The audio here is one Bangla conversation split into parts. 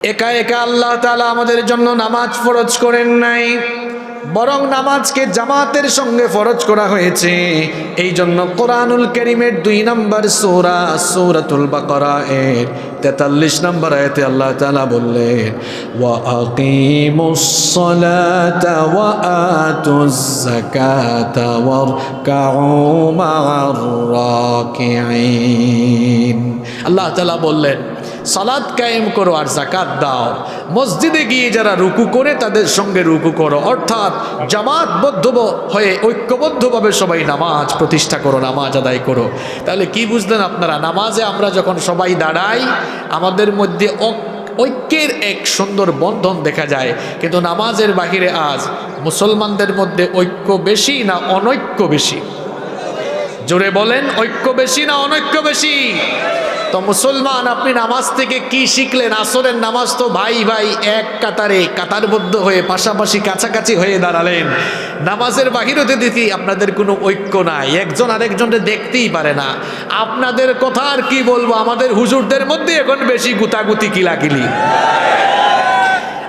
একা একা আল্লাহ তাআলা আমাদের জন্য নামাজ ফরজ করেন নাই, বরং নামাজকে জামাতের সঙ্গে ফরজ করা হয়েছে। এই জন্য কোরআনুল কারীমের 2 নম্বর সূরা সূরাতুল বাকারা এর 43 নম্বর আয়াতে আল্লাহ তাআলা বললেন, ওয়া আকিমুস সালাতা ওয়া আতুজ যাকাতা ওয়ারকাউ মা'আর রাকিঈন। আল্লাহ তাআলা বললেন, সালাত কায়েম করো আর যাকাত দাও। মসজিদে গিয়ে যারা রুকু করে তাদের সঙ্গে রুকু করো, অর্থাৎ জামাতবদ্ধ হয়ে ঐক্যবদ্ধভাবে সবাই নামাজ প্রতিষ্ঠা করো, নামাজ আদায় করো। তাহলে কি বুঝলেন আপনারা? নামাজে আমরা যখন সবাই দাঁড়াই আমাদের মধ্যে ঐক্যের এক সুন্দর বন্ধন দেখা যায়। কিন্তু নামাজের বাহিরে আজ মুসলমানদের মধ্যে ঐক্য বেশি না অনৈক্য বেশি? জোরে বলেন, ঐক্য বেশি না অনৈক্য বেশি? তো মুসলমান, আপনি নামাজ থেকে কি শিখলেন? আসরের নামাজ তো ভাই ভাই এক কাতারে কাতারবদ্ধ হয়ে পাশাপাশি কাছাকাছি হয়ে দাঁড়ালেন। নামাজের বাহিরেতে দেখি আপনাদের কোনো ঐক্য নাই, একজন আরেকজনকে দেখতেই পারে না। আপনাদের কথা আর কি বলবো, আমাদের হুজুরদের মধ্যে এখন বেশি গুতাগুতি কিলাকিলি।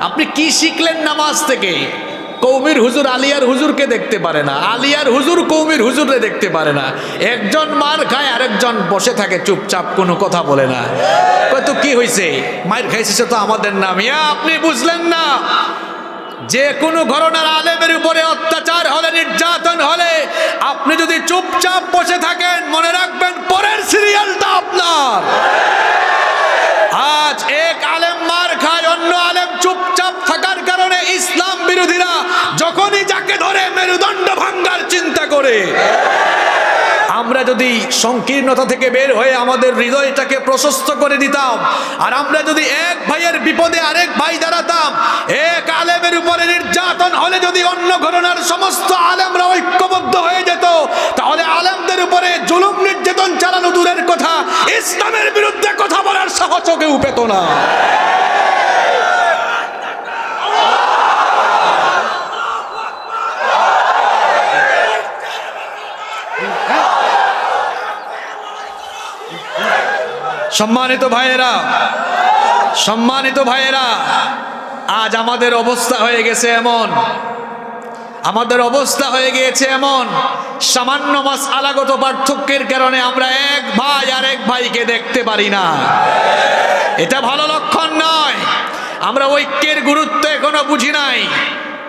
আপনি কি শিখলেন নামাজ থেকে? কৌমির হুজুর আলিয়ার হুজুরকে দেখতে পারে না, আলিয়ার হুজুর কৌমির হুজুরকে দেখতে পারে না। একজন মার খায়, আরেকজন বসে থাকে চুপচাপ, কোনো কথা বলে না। কত কি হয়েছে? মায়ের খাইছে তো আমাদের নাম। আপনি বুঝলেন না, যে কোনো ঘরানার আলেমের উপরে অত্যাচার হলে, নির্যাতন হলে আপনি যদি চুপচাপ বসে থাকেন, মনে রাখবেন পরের সিরিয়ালটা আপনার। আজ এক আলেম মার খায়, অন্য আলেম চুপচাপ থাকার কারণে ইসলাম বিরোধীরা যখনই যাকে ধরে মেরুদণ্ড ভাঙ্গার চিন্তা করে। আমরা যদি সংকীর্ণতা থেকে বের হয়ে আমাদের হৃদয়টাকে প্রশস্ত করে দিতাম, আর আমরা যদি এক ভাইয়ের বিপদে আরেক ভাই দাঁড়াতাম, এক আলেমের উপরে নির্যাতন হলে যদি অন্য ঘরানার সমস্ত আলেমরা ঐক্যবদ্ধ হয়ে যেত, তাহলে আলেমদের উপরে জুলুম নির্যাতন চালানো দূরের কথা, ইসলামের বিরুদ্ধে কথা বলার সাহসও কেউ পেত না। সম্মানিত ভাইয়েরা, সম্মানিত ভাইয়েরা, আজ আমাদের অবস্থা হয়ে গেছে এমন, আমাদের অবস্থা হয়ে গিয়েছে এমন, সামান্য মাসআলাগত পার্থক্যের কারণে আমরা এক ভাই আরেক ভাইকে দেখতে পারি না। এটা ভালো লক্ষণ নয়। আমরা ঐক্যের গুরুত্ব এখনো বুঝি নাই।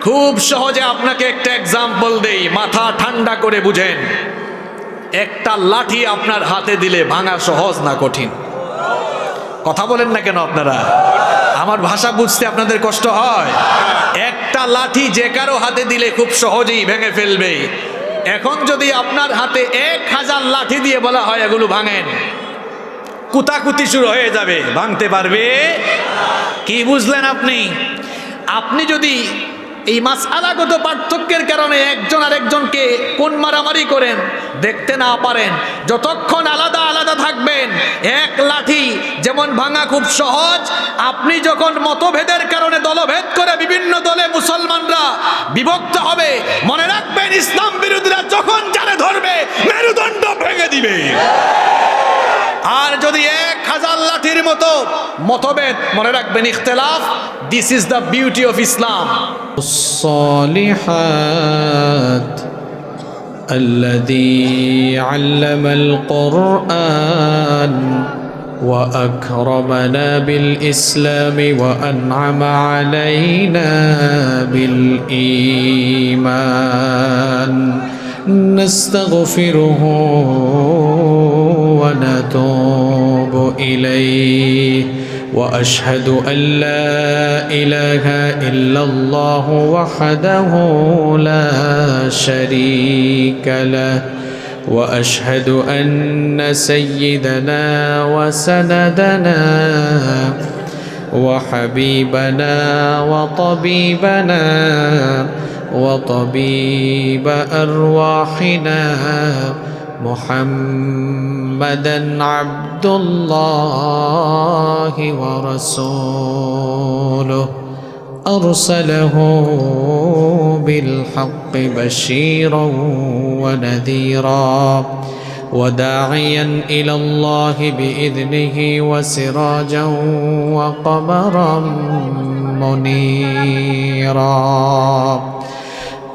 খুব সহজে আপনাকে একটা এক্সাম্পল দেই, মাথা ঠান্ডা করে বুঝেন। একটা লাঠি আপনার হাতে দিলে ভাঙা সহজ না কঠিন? কথা বলেন না কেন আপনারা? আমার ভাষা বুঝতে আপনাদের কষ্ট হয়? একটা লাঠি যে কারো হাতে দিলে খুব সহজেই ভেঙে ফেলবে। এখন যদি আপনার হাতে 1000 লাঠি দিয়ে বলা হয় এগুলো ভাঙেন, কুতাকুতি শুরু হয়ে যাবে, ভাঙতে পারবে? কি বুঝলেন আপনি? আপনি যদি এই মাসআলাগত পার্থক্যের কারণে একজন আরেকজনকে কোন মারামারি করেন দেখতে না পারেন, যতক্ষণ আলাদা আলাদা থাকবেন, এক লাঠি যেমন ভাঙা খুব সহজ, আপনি যখন মতভেদের কারণে দলভেদ করে বিভিন্ন দলে মুসলমানরা বিভক্ত হবে, মনে রাখবেন ইসলাম বিরোধীরা যখন যারে ধরবে মেরুদণ্ড ভেঙে দিবে। আর যদি 1000 লাঠির মতো মতভেদ, মনে রাখবেন ইখতিলাফ, this is the beauty of Islam. الصالحات الذي علم القرآن وأكرمنا بالإسلام وأنعم علينا بالإيمان نستغفره ونتوب إليه وأشهد أن لا إله إلا الله وحده لا شريك له وأشهد أن سيدنا وسندنا وحبيبنا وطبيبنا وطبيب أرواحنا محمدا عبد الله ورسوله أرسله بالحق بشيرا ونذيرا وداعيا إلى الله بإذنه وسراجا وقمرا منيرا.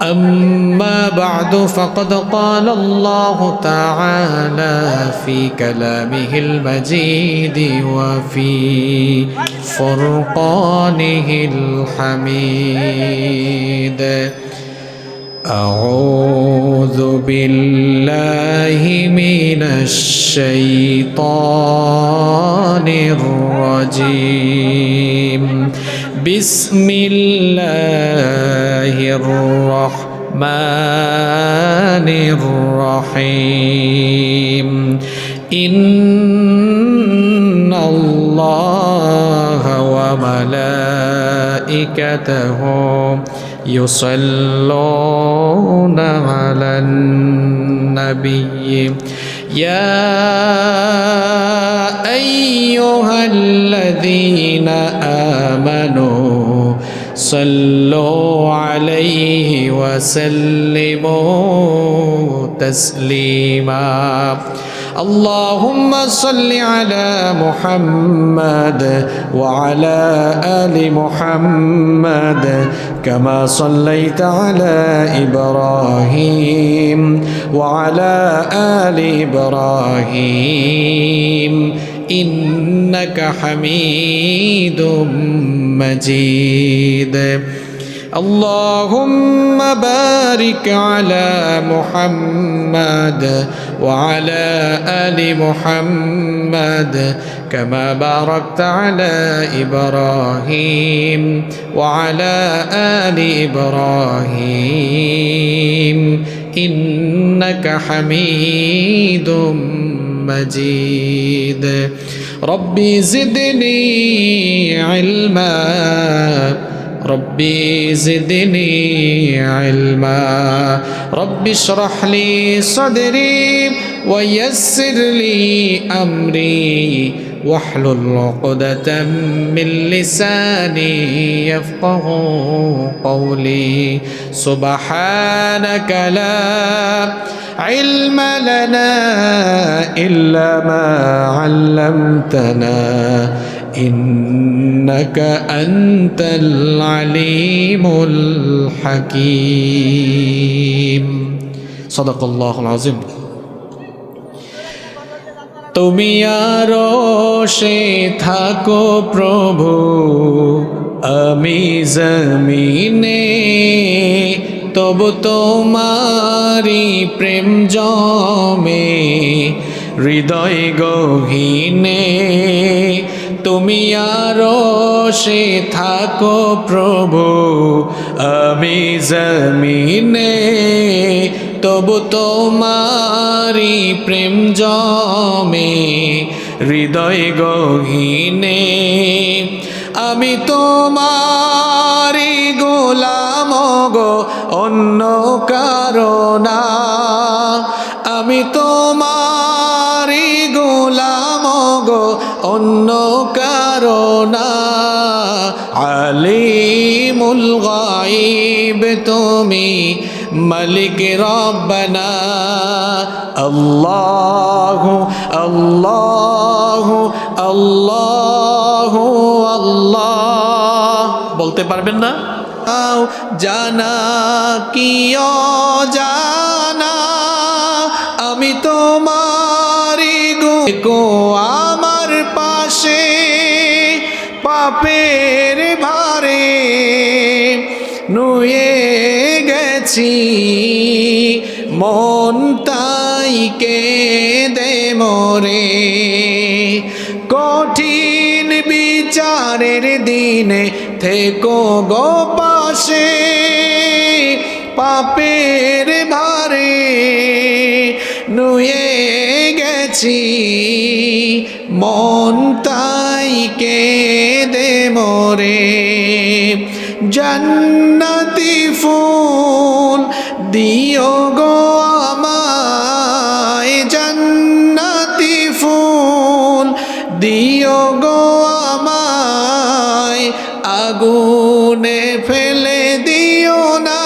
أما بعد فقد قال الله تعالى في كلامه المجيد وفي فرقانه الحميد: أعوذ بالله من الشيطان الرجيم. بسم الله الرحمن الرحيم. إن الله وملائكته يصلون على النبي يا أيها الذين آمنوا صلوا عليه وسلموا تسليما. اللهم صل على محمد وعلى آل محمد كما صليت على إبراهيم وعلى آل إبراهيم إنك حميد مجيد. اللهم بارك على محمد وعلى آل محمد كما باركت على إبراهيم وعلى آل إبراهيم إنك حميد مجيد. ربي زدني علما ربي زدني علما. ربي اشرح لي صدري ويسر لي أمري واحلل عقدة من لساني يفقه قولي. سبحانك لا علم لنا إلا ما علمتنا إنك أنت العليم الحكيم. صدق الله العظيم. তুমি আরশে থাকো প্রভু, আমি জমিনে, তবু তোমারি প্রেম জমে হৃদয় গহীনে। তুমি আরশে থাকো প্রভু, আমি জমিনে, তবু তোমারি প্রেম জমে হৃদয় গহীনে। আমি তোমারি গোলাম গো, অন্য কারো না। আমি তোমারি গোলাম গো, অন্য কারো না। আলিমুল গায়ব তুমি, মালিক রব্বানা। আল্লাহু আল্লাহু আল্লাহু আল্লাহ বলতে পারবেন না? জানা কি অজানা, আমি তোমারি গো আমার পাশে পাপের ভারে নুয়ে গেছি, মন তাই কেঁদে মরে। কঠিন বিচারের দিনে থেকো গো পাশে, পাপের ভারে নুয়ে গেছি, মন তাই কেঁদে মরে। জান্নাতি ফুল দিও গো আমায়, জান্নাতি ফুল দিও গো আমায়, আগুনে ফেলে দিও না।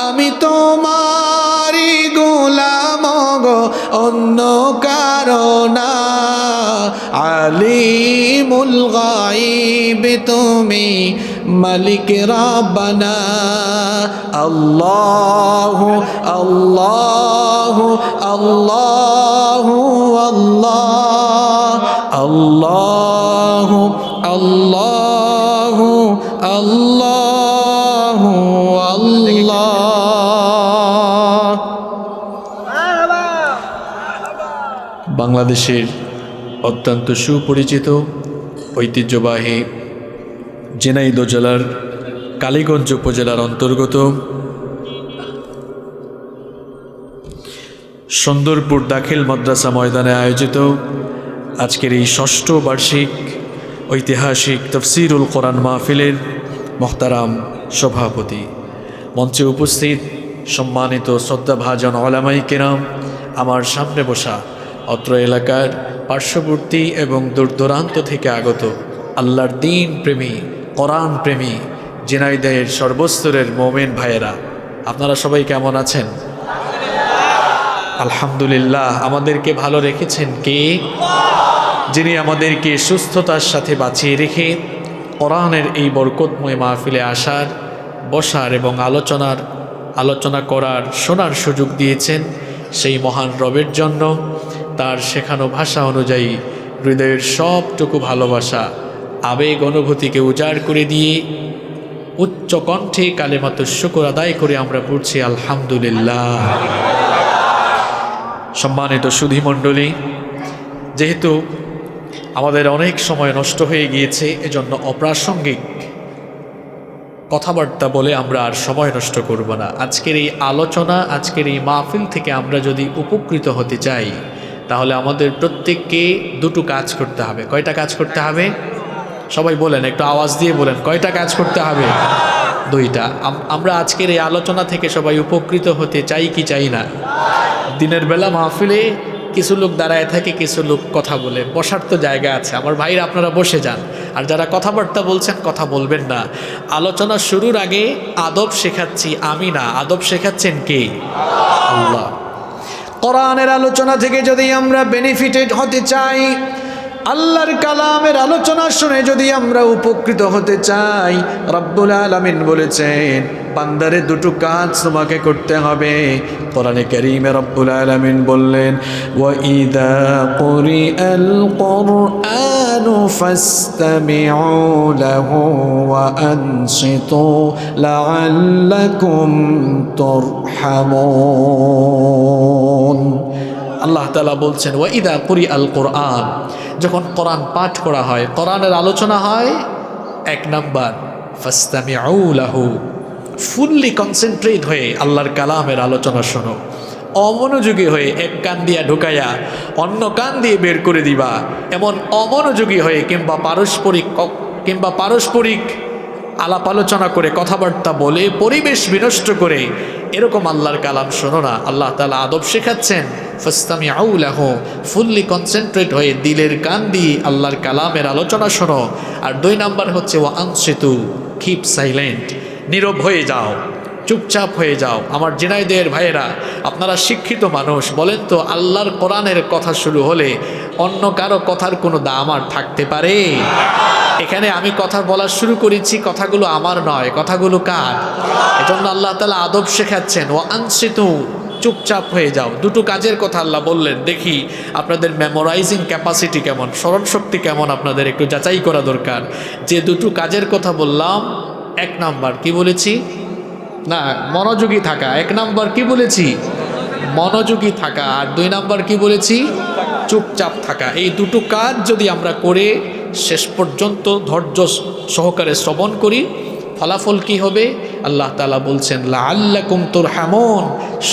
আমি তোমারি গোলাম গো, অন্য কারণা আলিমুল গায়ব তুমি মালিক রাব্বানা আল্লাহু আল্লাহু আল্লাহু আল্লাহু আল্লাহু আল্লাহু আল্লাহ। বাংলাদেশের অত্যন্ত সুপরিচিত ঐতিহ্যবাহী ঝিনাইদহ জেলার কালীগঞ্জ উপজেলার অন্তর্গত সুন্দরপুর দাখিল মাদ্রাসা ময়দানে আয়োজিত আজকের এই ষষ্ঠ বার্ষিক ঐতিহাসিক তফসিরুল কোরআন মাহফিলের মোহতারাম সভাপতি, মঞ্চে উপস্থিত সম্মানিত শ্রদ্ধাভাজন ওলামায়ে কেরাম, আমার সামনে বসা অত্র এলাকার পার্শ্ববর্তী এবং দূরদূরান্ত থেকে আগত আল্লাহর দ্বীন প্রেমী, কোরআন প্রেমী ঝিনাইদহের সর্বস্তরের মোমেন ভাইয়েরা, আপনারা সবাই কেমন আছেন? আলহামদুলিল্লাহ। আমাদেরকে ভালো রেখেছেন কে? যিনি আমাদেরকে সুস্থতার সাথে বাঁচিয়ে রেখে কোরআনের এই বরকতময় মাহফিলে আসার, বসার এবং আলোচনা করার, শোনার সুযোগ দিয়েছেন, সেই মহান রবের জন্য তার শেখানো ভাষা অনুযায়ী হৃদয়ের সবটুকু ভালোবাসা, আবেগ, অনুভূতিকে উজাড় করে দিয়ে উচ্চ কণ্ঠে কালেমাতুশ শুকর আদায় করে আমরা পড়ছি আলহামদুলিল্লাহ। সম্মানিত সুধীমণ্ডলী, যেহেতু আমাদের অনেক সময় নষ্ট হয়ে গিয়েছে, এজন্য অপ্রাসঙ্গিক কথাবার্তা বলে আমরা আর সময় নষ্ট করব না। আজকের এই আলোচনা, আজকের এই মাহফিল থেকে আমরা যদি উপকৃত হতে চাই, তাহলে আমাদের প্রত্যেককে দুটো কাজ করতে হবে। কয়টা কাজ করতে হবে? সবাই বলেন, একটু আওয়াজ দিয়ে বলেন, কয়টা কাজ করতে হবে? দুইটা। আমরা আজকের এই আলোচনা থেকে সবাই উপকৃত হতে চাই কি চাই না? দিনের বেলা মাহফিলে কিছু লোক দাঁড়ায় থাকে, কিছু লোক কথা বলে, বসার তো জায়গা আছে। আমার ভাইরা, আপনারা বসে যান। আর যারা কথাবার্তা বলছেন, কথা বলবেন না। আলোচনা শুরুর আগে আদব শেখাচ্ছি আমি না, আদব শেখাচ্ছেন কে? আল্লাহ। কোরআনের আলোচনা থেকে যদি আমরা বেনিফিটেড হতে চাই, আল্লাহর কালামের আলোচনা শুনে যদি আমরা উপকৃত হতে চাই, রব্বুল আলামিন বলেছেন বান্দারে দুটো কাজ তোমাকে করতে হবে। কোরআনে কারীমে রব্বুল আলামিন বললেন, ওয়া ইযা কুরিআল কুরআনু ফাসতামিউ লাহু ওয়া আনসিতু লাআল্লাকুম তুরহামুন। আল্লাহ তাআলা বলছেন, ওয়া ইযা কুরিআল কুরআন, যখন কোরআন পাঠ করা হয়, কোরআনের আলোচনা হয়, এক নাম্বার ফাসতামিউ লাহু, ফুললি কনসেন্ট্রেট হয়ে আল্লাহর কালামের আলোচনা শোনো। অমনোযোগী হয়ে এক কান দিয়া ঢুকাইয়া অন্য কান দিয়ে বের করে দিবা, এমন অমনোযোগী হয়ে কিংবা পারস্পরিক আলাপ আলোচনা করে, কথাবার্তা বলে, পরিবেশ বিনষ্ট করে এরকম আল্লাহর কালাম শোনো না। আল্লাহ তাআলা আদব শেখাচ্ছেন, ফাসতামিউ লাহু, ফুললি কনসেন্ট্রেট হয়ে দিলের কান দিয়ে আল্লাহর কালামের আলোচনা শোনো। আর দুই নাম্বার হচ্ছে ওয়া আনসিতু, কিপ সাইলেন্ট, নীরব হয়ে যাও, চুপচাপ হয়ে যাও। আমার ঝিনাইদহের ভাইয়েরা, আপনারা শিক্ষিত মানুষ, বলেন তো আল্লাহর কোরআনের কথা শুরু হলে অন্য কারো কথার কোনো দাম আর থাকতে পারে? এখানে আমি কথা বলা শুরু করেছি, কথাগুলো আমার নয়, কথাগুলো কার? এজন্য আল্লাহ তাআলা আদব শেখাচ্ছেন, ওয়া আনসিতু, চুপচাপ হয়ে যাও। দুটো কাজের কথা আল্লাহ বললেন। দেখি আপনাদের মেমোরাইজিং ক্যাপাসিটি কেমন, স্মরণশক্তি কেমন, আপনাদের একটু যাচাই করা দরকার। যে দুটো কাজের কথা বললাম, এক নাম্বার কি বলেছি? না, মনোযোগী থাকা। এক নাম্বার কি বলেছি? মনোযোগী থাকা। আর দুই নাম্বার কি বলেছি? চুপচাপ থাকা। এই দুটো কাজ যদি আমরা করে শেষ পর্যন্ত ধৈর্য সহকারে শ্রবণ করি, ফলাফল কি হবে? আল্লাহ তাআলা বলছেন, লাআল্লাকুম তুরহামুন,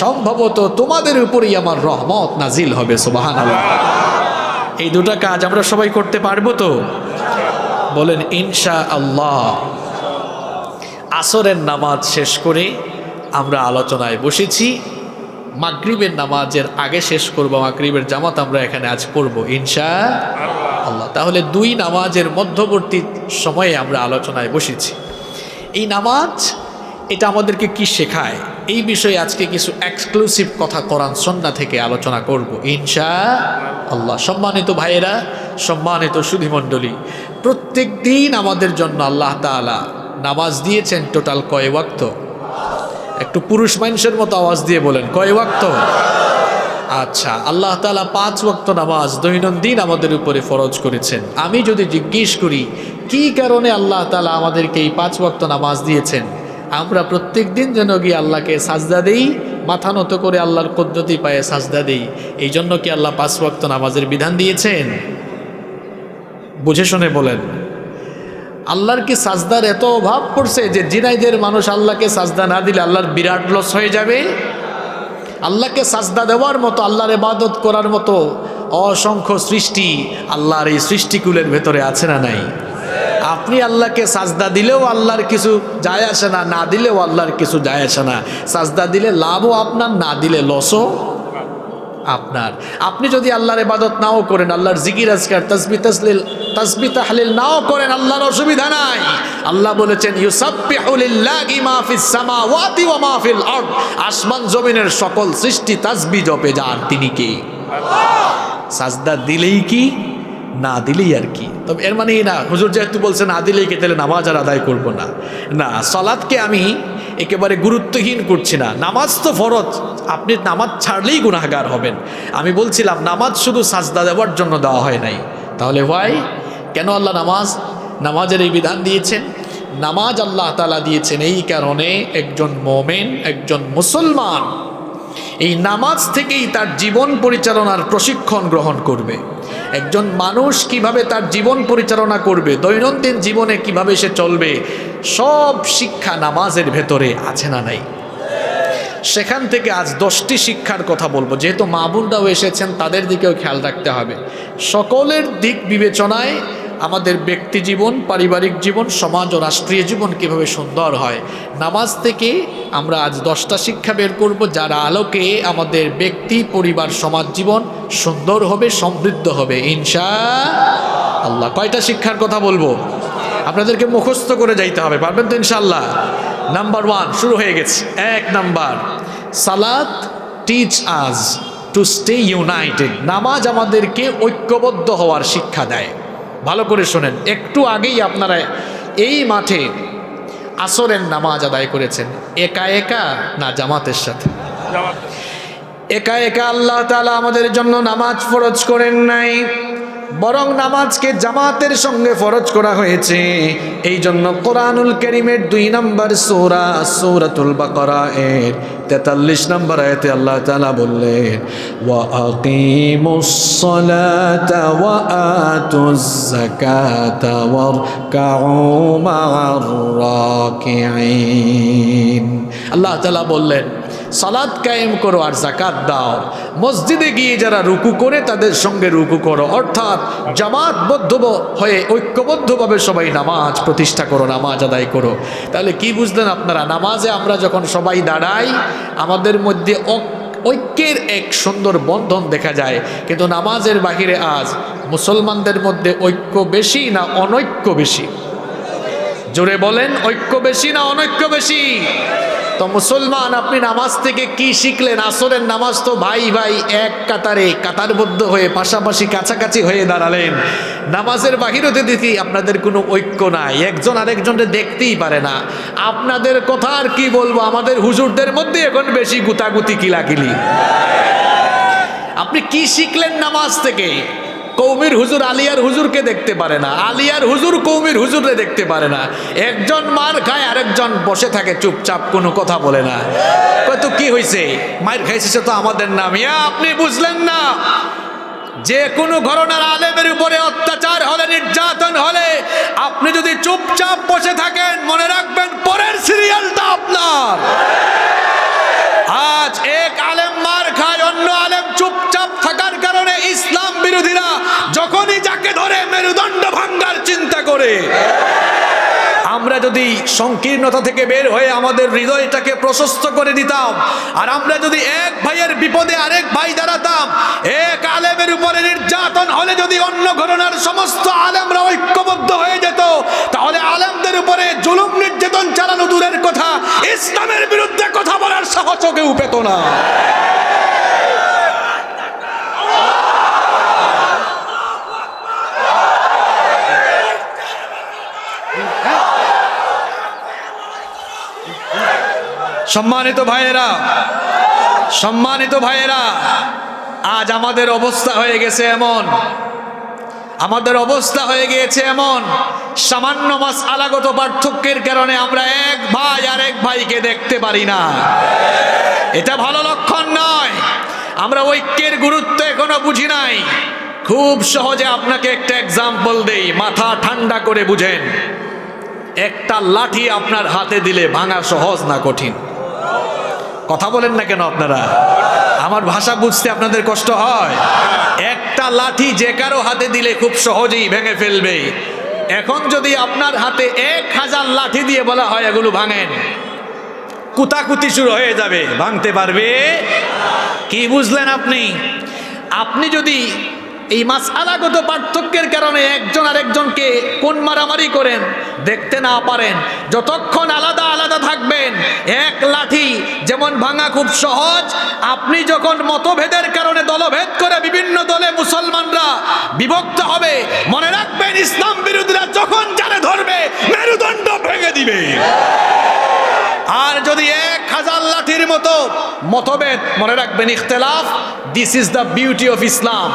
সম্ভবত তোমাদের উপরেই আমার রহমত নাজিল হবে। সুবহানাল্লাহ। এই দুটো কাজ আমরা সবাই করতে পারবো তো? বলেন ইনশাআল্লাহ। আসরের নামাজ শেষ করে আমরা আলোচনায় বসেছি। মাগরিবের নামাজের আগে শেষ করব, মাগরিবের জামাত আমরা এখানে আজ পড়ব ইনশাআল্লাহ। তাহলে দুই নামাজের মধ্যবর্তী সময়ে আমরা আলোচনায় বসেছি। এই নামাজ এটা আমাদেরকে কি শেখায়? এই বিষয়ে আজকে কিছু এক্সক্লুসিভ কথা কোরআন সুন্নাহ থেকে আলোচনা করব ইনশাআল্লাহ। সম্মানিত ভাইয়েরা, সম্মানিত সুধীমণ্ডলী, প্রত্যেক দিন আমাদের জন্য আল্লাহ তাআলা নামাজ দিয়েছেন টোটাল কয় ওয়াক্ত? একটু পুরুষ মানুষের মতো আওয়াজ দিয়ে বলেন, কয় ওয়াক্ত? আচ্ছা, আল্লাহ তাআলা 5 ওয়াক্ত নামাজ দৈনন্দিন আমাদের উপরে ফরজ করেছেন। আমি যদি জিজ্ঞেস করি কি কারণে আল্লাহ তাআলা আমাদেরকে এই 5 ওয়াক্ত নামাজ দিয়েছেন, আমরা প্রত্যেক দিন যেন গিয়ে আল্লাহকে সাজদা দেই, মাথা নত করে আল্লাহর কুদরতি পায়ে সাজদা দেই, এই জন্য কি আল্লাহ 5 ওয়াক্ত নামাজের বিধান দিয়েছেন? বুঝে শুনে বলেন। আল্লাহর কি সাজদার এত অভাব পড়ছে যে জিনাইদের মানুষ আল্লাহকে সাজদা না দিলে আল্লাহর বিরাট লস হয়ে যাবে? আল্লাহকে সাজদা দেওয়ার মতো, আল্লাহর ইবাদত করার মতো অসংখ্য সৃষ্টি আল্লাহর এই সৃষ্টিকুলের ভেতরে আছে না নাই? আপনি আল্লাহকে সাজদা দিলেও আল্লাহর কিছু যায় আসে না, না দিলেও আল্লাহর কিছু যায় আসে না। সাজদা দিলে লাভও আপনার, না দিলে লসও আপনার। আপনি যদি আল্লাহর ইবাদত নাও করেন, আল্লাহর জিকির আজকার তাসবিহ তাহলিল নাও করেন, আল্লাহর অসুবিধা নাই। আল্লাহ বলেছেন ইউসাব্বিহু লিল্লাহি মা ফিস সামাওয়াতি ওয়া মা ফিল আরদ, আসমান জমিনের সকল সৃষ্টি তাসবিহ জপে যার, তিনি কে? সাজদা দিলেই কি, না দিলেই আর কি। তবে এর মানে না হুজুর যেহেতু বলছেন না দিলেই কি তাহলে নামাজ আর আদায় করব না। না, সালাতকে আমি একেবারে গুরুত্বহীন করছি না। নামাজ তো ফরজ, আপনি নামাজ ছাড়লেই গুনাহগার হবেন। আমি বলছিলাম নামাজ শুধু সাজদা দেওয়ার জন্য দেওয়া হয় নাই। তাহলে ভাই কেন আল্লাহ নামাজের এই বিধান দিয়েছেন? নামাজ আল্লাহ তাআলা দিয়েছেন এই কারণে একজন মুমিন, একজন মুসলমান এই নামাজ থেকেই তার জীবন পরিচালনার প্রশিক্ষণ গ্রহণ করবে। একজন মানুষ কিভাবে তার জীবন পরিচালনা করবে, দৈনন্দিন জীবনে কিভাবে সে চলবে, সব শিক্ষা নামাজের ভেতরে আছে না নাই? সেখান থেকে আজ 10টি শিক্ষার কথা বলবো। যেহেতু মা বোনরাও এসেছেন, তাদের দিকেও খেয়াল রাখতে হবে। সকলের দিক বিবেচনায় আমাদের ব্যক্তি জীবন, পারিবারিক জীবন, সমাজ ও রাষ্ট্রীয় জীবন কীভাবে সুন্দর হয়, নামাজ থেকে আমরা আজ 10টা শিক্ষা বের করব, যার আলোকে আমাদের ব্যক্তি, পরিবার, সমাজ জীবন সুন্দর হবে, সমৃদ্ধ হবে ইনশাআল্লাহ। কয়টা শিক্ষার কথা বলবো? আপনাদেরকে মুখস্থ করে যাইতে হবে, পারবেন তো ইনশাআল্লাহ? নাম্বার 1 শুরু হয়ে গেছে। 1 নাম্বার, সালাত teach us to stay United. নামাজ আমাদেরকে ঐক্যবদ্ধ হওয়ার শিক্ষা দেয়। ভালো করে শোনেন, একটু আগেই আপনারা এই মাঠে আসরের নামাজ আদায় করেছেন। একা একা না জামাতের সাথে? একা একা আল্লাহ তাআলা আমাদের জন্য নামাজ ফরজ করেন নাই, বরং নামাজকে জামাতের সঙ্গে ফরজ করা হয়েছে। এই জন্য কোরআনুল কারীমের 2 নম্বর সূরা সূরাতুল বাকারা এর 43 নম্বর আয়াতে আল্লাহ তাআলা বললেন ওয়া আকিমুস সালাতা ওয়া আতুজ যাকাতা ওয়ারকাউ মা'আর রাকিঈন। আল্লাহ তাআলা বললেন সালাত কায়েম করো আর যাকাত দাও। মসজিদে গিয়ে যারা রুকু করে তাদের সঙ্গে রুকু করো, অর্থাৎ জামাতবদ্ধ হয়ে ঐক্যবদ্ধভাবে সবাই নামাজ প্রতিষ্ঠা করো, নামাজ আদায় করো। তাহলে কি বুঝলেন আপনারা? নামাজে আমরা যখন সবাই দাঁড়াই আমাদের মধ্যে ঐক্যের এক সুন্দর বন্ধন দেখা যায়। কিন্তু নামাজের বাহিরে আজ মুসলমানদের মধ্যে ঐক্য বেশি না অনৈক্য বেশি? জোরে বলেন, ঐক্য বেশি না অনৈক্য বেশি? তো মুসলমান, আপনি নামাজ থেকে কি শিখলেন? আসরের নামাজ তো ভাই ভাই এক কাতারে কাতারবদ্ধ হয়ে পাশাপাশি কাছাকাছি হয়ে দাঁড়ালেন। নামাজের বাহিরেতে দেখি আপনাদের কোনো ঐক্য নাই, একজন আরেকজনকে দেখতেই পারে না। আপনাদের কথা আর কি বলবো, আমাদের হুজুরদের মধ্যে এখন বেশি গুতাগুতি কিলাকিলি। আপনি কি শিখলেন নামাজ থেকে? কৌমির হুজুর আলিয়ার হুজুরকে দেখতে পারে না, আলিয়ার হুজুর কৌমির হুজুরকে দেখতে পারে না। একজন মার খায়, আরেকজন বসে থাকে চুপচাপ, কোনো কথা বলে না। কত কি হয়েছে? মায়ের খাইছে সে তো আমাদের নাম। আপনি বুঝলেন না? যে কোনো ঘরানার আলেমের উপরে অত্যাচার হলে, নির্যাতন হলে আপনি যদি চুপচাপ বসে থাকেন, মনে রাখবেন পরের সিরিয়ালটা আপনার। আজ এক আলেম মার খায়, অন্য আলেম চুপচাপ থাকার কারণে ইসলাম বিরোধীরা যখনই যাকে ধরে মেরুদণ্ড ভাঙ্গার চিন্তা করে। আমরা যদি সংকীর্ণতা থেকে বের হয়ে আমাদের হৃদয়টাকে প্রশস্ত করে দিতাম, আর আমরা যদি এক ভাইয়ের বিপদে আরেক ভাই দাঁড়াতাম, এক আলেমের উপরে নির্যাতন হলে যদি অন্য ঘরানার সমস্ত আলেমরা ঐক্যবদ্ধ হয়ে যেত, তাহলে আলেমদের উপরে জুলুম নির্যাতন চালানো দূরের কথা, ইসলামের বিরুদ্ধে কথা বলার সাহসও কেউ পেত না। সম্মানিত ভাইয়েরা, সম্মানিত ভাইয়েরা, আজ আমাদের অবস্থা হয়ে গেছে এমন, আমাদের অবস্থা হয়ে গিয়েছে এমন, সামান্য মাসআলাগত পার্থক্যের কারণে আমরা এক ভাই আর এক ভাইকে দেখতে পারি না। এটা ভালো লক্ষণ নয়। আমরা ঐক্যের গুরুত্ব এখনো বুঝি নাই। খুব সহজে আপনাকে একটা এক্সাম্পল দেই, মাথা ঠান্ডা করে বুঝেন। একটা লাঠি আপনার হাতে দিলে ভাঙা সহজ না কঠিন? কথা বলেন না কেন আপনারা? আমার ভাষা বুঝতে আপনাদের কষ্ট হয়? একটা লাঠি যে কারো হাতে দিলে খুব সহজেই ভেঙে ফেলবে। এখন যদি আপনার হাতে 1000 লাঠি দিয়ে বলা হয় এগুলো ভাঙেন, কুতাকুতি শুরু হয়ে যাবে, ভাঙতে পারবে? কি বুঝলেন আপনি? আপনি যদি এই মাসআলাগত পার্থক্যের কারণে একজন আরেকজনকে কোন মারামারি করেন দেখতে না পারেন, যতক্ষণ আলাদা আলাদা থাকবেন এক লাঠি যেমন ভাঙা খুব সহজ, আপনি যখন মতভেদের কারণে দলভেদ করে বিভিন্ন দলে মুসলমানরা বিভক্ত হবে, মনে রাখবেন ইসলাম বিরোধীরা যখন জানে ধরবে মেরুদণ্ড ভেঙে দিবে। আর যদি 1000 লাঠির মতো মতভেদ, মনে রাখবেন ইখতিলাফ, this is the beauty of Islam.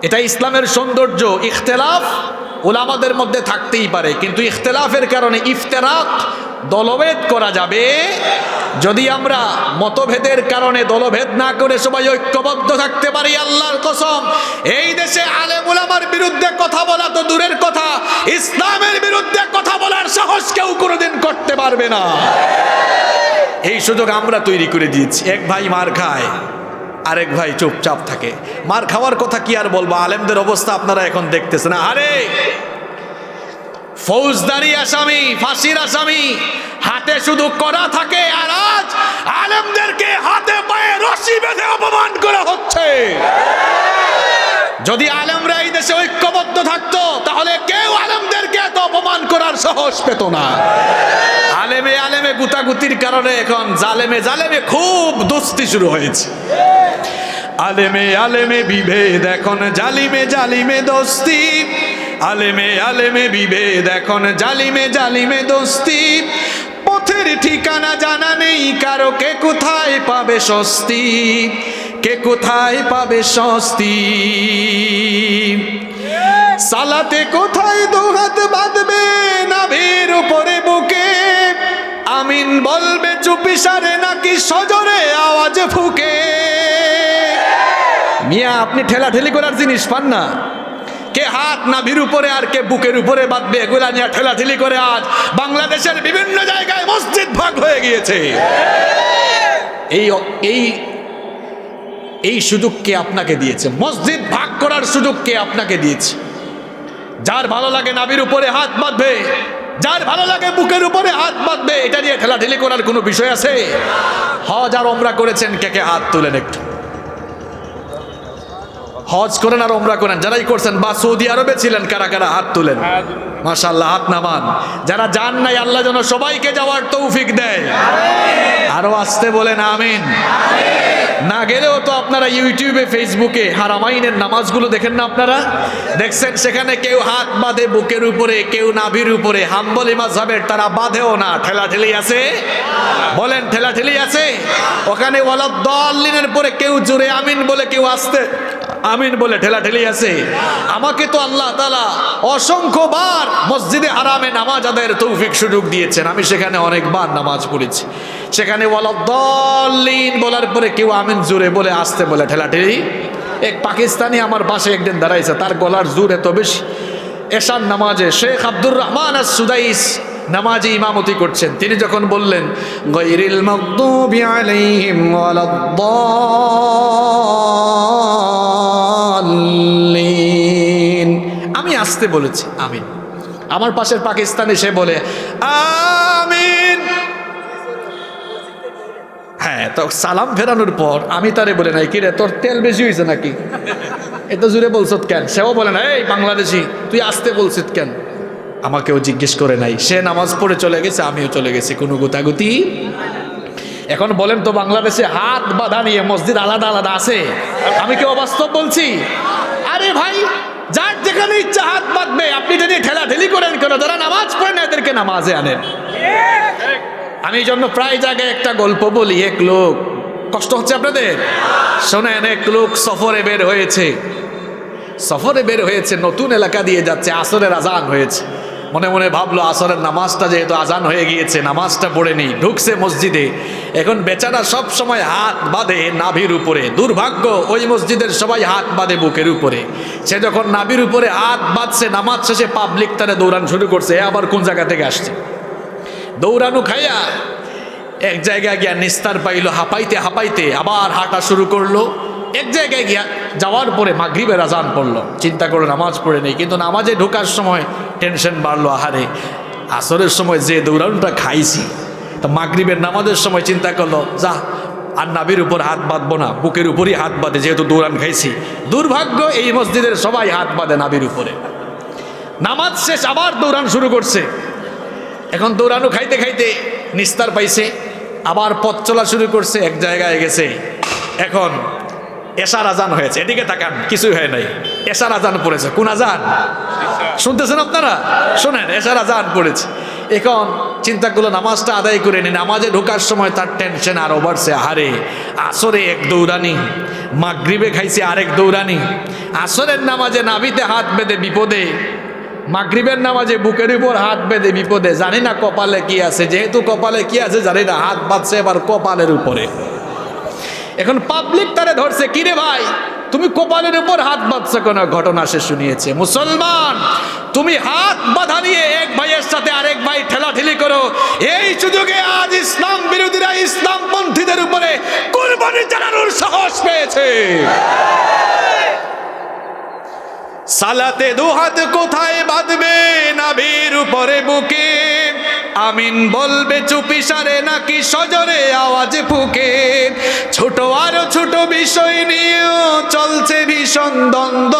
এটা ইসলামের সৌন্দর্য। ইখতিলাফ উলামাদের মধ্যে থাকতেই পারে, কিন্তু ইখতিলাফের কারণে ইফতেরাক, দলভেদ করা যাবে। যদি আমরা মতভেদের কারণে দলভেদ না করে সবাই ঐক্যবদ্ধ থাকতে পারি, আল্লাহর কসম এই দেশে আলেম উলামার বিরুদ্ধে কথা বলা তো দূরের কথা, ইসলামের বিরুদ্ধে কথা বলার সাহস কেউ কোনোদিন করতে পারবে না। এই সুযোগ আমরা তৈরি করে দিয়েছি। এক ভাই মার খায়, আরেক ভাই চুপচাপ থাকে। মার খাওয়ার কথা কি আর বলবো, আলেমদের অবস্থা আপনারা এখন দেখতেছেন। আরে ফৌজদারি আসামি, ফাঁসির আসামি, হাতে শুধু করা থাকে, আর আজ আলেমদেরকে হাতে পায়ে রশি বেঁধে অপমান করা হচ্ছে। যদি আলেমরা এই দেশে ঐক্যবদ্ধ থাকতো তাহলে কেউ আলেমদেরকে এত অপমান করার সাহস পেত না। আলেমে আলেমে গুতাগুতির কারণে এখন জালেমে জালেমে খুব দোস্তি শুরু হয়েছে। আলেমে আলেমে বিভেদ, এখন জালিমে জালিমে দোস্তি। আলেমে আলেমে বিভেদ, এখন জালিমে জালিমে দোস্তি। পথের ঠিকানা জানা নেই কারো, কে কোথায় পাবে স্বস্তি, কে কোথায় পাবে স্বস্তি। সালাতে কোথায় দুহাত বাঁধবে নাভির উপরে বুকে, আমিন বলবে চুপিসারে নাকি সজরে আওয়াজ ফুকে। মিয়া আপনি ঠেলাঠেলি করার জিনিস পান না? কে হাত নাভির উপরে আর কে বুকের উপরে বাঁধবে, এগুলা নিয়ে ঠেলাঠেলি করে আজ বাংলাদেশের বিভিন্ন জায়গায় মসজিদ ভাগ হয়ে গিয়েছে। এই সুযোগ কে আপনাকে দিয়েছে? মসজিদ ভাগ করার সুযোগ কে আপনাকে দিয়েছে? যার ভালো লাগে নাভির উপরে হাত বাঁধবে, যার ভালো লাগে বুকের উপরে হাত বাঁধবে। এটা নিয়ে ঠেলাঠেলি করার কোনো বিষয় আছে? হজ আর ওমরা করেছেন, কে কে হাত তুলেন একটু। হজ করেন আর ওমরা করেন যারাই করছেন, বা সৌদি আরবে ছিলেন, কারা কারা হাত তুলেন? মাশাআল্লাহ, হাত নামান। যারা যান নাই আল্লাহ যেন সবাইকে যাওয়ার তৌফিক দেয়। আরো আসতে বলেন আমিন। না গেলেও তো আপনারা ইউটিউবে ফেসবুকে হারামাইনের নামাজগুলো দেখেন না? আপনারা দেখছেন সেখানে কেউ হাত বাঁধে বুকের উপরে, কেউ নাভির উপরে। হাম্বলি মাযহাবের তারা বাঁধেও না। ঠেলাঠেলি আছে? বলেন ঠেলাঠেলি আছে? ওখানে ওয়ালাদ-দাল্লিনের পরে কেউ জোরে আমিন বলে, কেউ আস্তে আমিন বলে ঠেলাঠেলি আছে। আমাকে তো আল্লাহ তাআলা অসংখ্যবার মসজিদে হারামে নামাজ আদায়ের তৌফিক সুযোগ দিয়েছেন। আমি সেখানে অনেকবার নামাজ পড়েছি। সেখানে ওয়ালাদ-দাল্লিন বলার পরে কেউ আমিন জোরে বলে আস্তে বলে ঠেলাঠেলি। এক পাকিস্তানি আমার পাশে একদিন দাঁড়াইছে, তার গলার জোর এত বেশি। এশার নামাজে শেখ আব্দুর রহমান আস-সুদাইস নামাজে ইমামতি করছেন। তিনি যখন বললেন গায়রিল মাগদুবি আলাইহিম ওয়ালাদ-দাল্লিন, আমি আসতে বলেছি আমিন। আমার পাশের পাকিস্তানি সে বলে আমিন। হ্যাঁ, তো সালাম ফেরানোর পর আমি তারে বলে নাই, কিরে তোর তেল বেশি হয়েছে নাকি, এত জোরে বলছত কেন? সেও বলে না, এই বাংলাদেশি তুই আসতে বলছিস কেন? আমাকেও জিজ্ঞেস করে নাই। সে নামাজ পড়ে চলে গেছে, আমিও চলে গেছি, কোনো গুতাগুতি। এখন বলেন তো বাংলাদেশে হাত বাঁধা নিয়ে মসজিদ আলাদা আলাদা আছে? আমি কি অবাস্তব বলছি? আরে ভাই, যার যেখানে ইচ্ছা হাত বাঁধবে, আপনি যদি ঠেলাঠেলি করেন কেন? যারা নামাজ পড়েন এদেরকে নামাজে আনেন। আমি এই জন্য প্রায় জায়গায় একটা গল্প বলি। এক লোক, কষ্ট হচ্ছে আপনাদের? শোনেন, এক লোক সফরে বের হয়েছে, নতুন এলাকা দিয়ে যাচ্ছে, আসরের আজান হয়েছে। মনে মনে ভাবলো আসরের নামাজটা যেহেতু আজান হয়ে গিয়েছে, নামাজটা পড়ে নি। ঢুকছে মসজিদে, এখন বেচারা সব সময় হাত বাঁধে নাভির উপরে। দুর্ভাগ্য, ওই মসজিদের সবাই হাত বাঁধে বুকের উপরে। সে যখন নাভির উপরে হাত বাঁধছে, নামাজ শেষে পাবলিক তারে দৌড়ানো শুরু করছে। এ আবার কোন জায়গা থেকে আসছে? দৌড়ানো খাইয়া এক জায়গায় গিয়া নিস্তার পাইলো। হাঁপাইতে হাঁপাইতে আবার হাঁটা শুরু করলো। এক জায়গায় গিয়া যাওয়ার পরে মাগরিবের আজান পড়লো। চিন্তা করে নামাজ পড়ে নেই, কিন্তু নামাজে ঢোকার সময় টেনশন বাড়লো। আহারে, আসরের সময় যে দৌড়ানোটা খাইছি, তা মাগরিবের নামাজের সময় চিন্তা করলো, যা আর নাভির উপর হাত বাঁধবো না, বুকের উপরই হাত বাঁধে, যেহেতু দৌড়ান খাইছি। দুর্ভাগ্য, এই মসজিদের সবাই হাত বাঁধে নাভির উপরে। নামাজ শেষ, আবার দৌড়ান শুরু করছে। এখন দৌড়ানো খাইতে খাইতে নিস্তার পাইছে, আবার পথ চলা শুরু করছে। এক জায়গায় গেছে, এখন এশার আজান হয়েছে। এদিকে তাকান, কিছুই হয় নাই। এশার আজান পড়েছে। কোন আজান শুনতেছেন আপনারা? শোনেন, এশার আজান পড়েছে। এখন চিন্তা করলো নামাজটা আদায় করে নি। নামাজে ঢোকার সময় তার টেনশন আরো বাড়ছে। আহারে, আসরে এক দৌড়ানি, মাগরিবে খাইছে আরেক দৌড়ানি। আসরের নামাজে নাভিতে হাত বেঁধে বিপদে, মাগরিবের নামাজে বুকের উপর হাত বেঁধে বিপদে। জানি না কপালে কি আছে, যেহেতু কপালে কি আছে জানি না, হাত বাঁধছে এবার কপালের উপরে। এখন পাবলিক তারে ধরছে, কিরে ভাই, তুমি কপালের উপর হাত বাঁধছো কেন? ঘটনা সে শুনিয়েছে। মুসলমান, তুমি হাত বাঁধা নিয়ে এক ভাইয়ের সাথে আরেক ভাই ঠেলাঠেলি করো, এই সুযোগে আজ ইসলাম বিরোধীরা ইসলামপন্থীদের উপরে কুরবানি জানানোর সাহস পেয়েছে। সালাতে দুহাত কোথায় বাঁধবে? নাভির উপরে বুকে। আমিন বলবে চুপিসারে নাকি সজরে আওয়াজ ফুকে? ছোট আরো ছোট বিষয় নিয়েও চলছে ভীষণ দ্বন্দ্ব।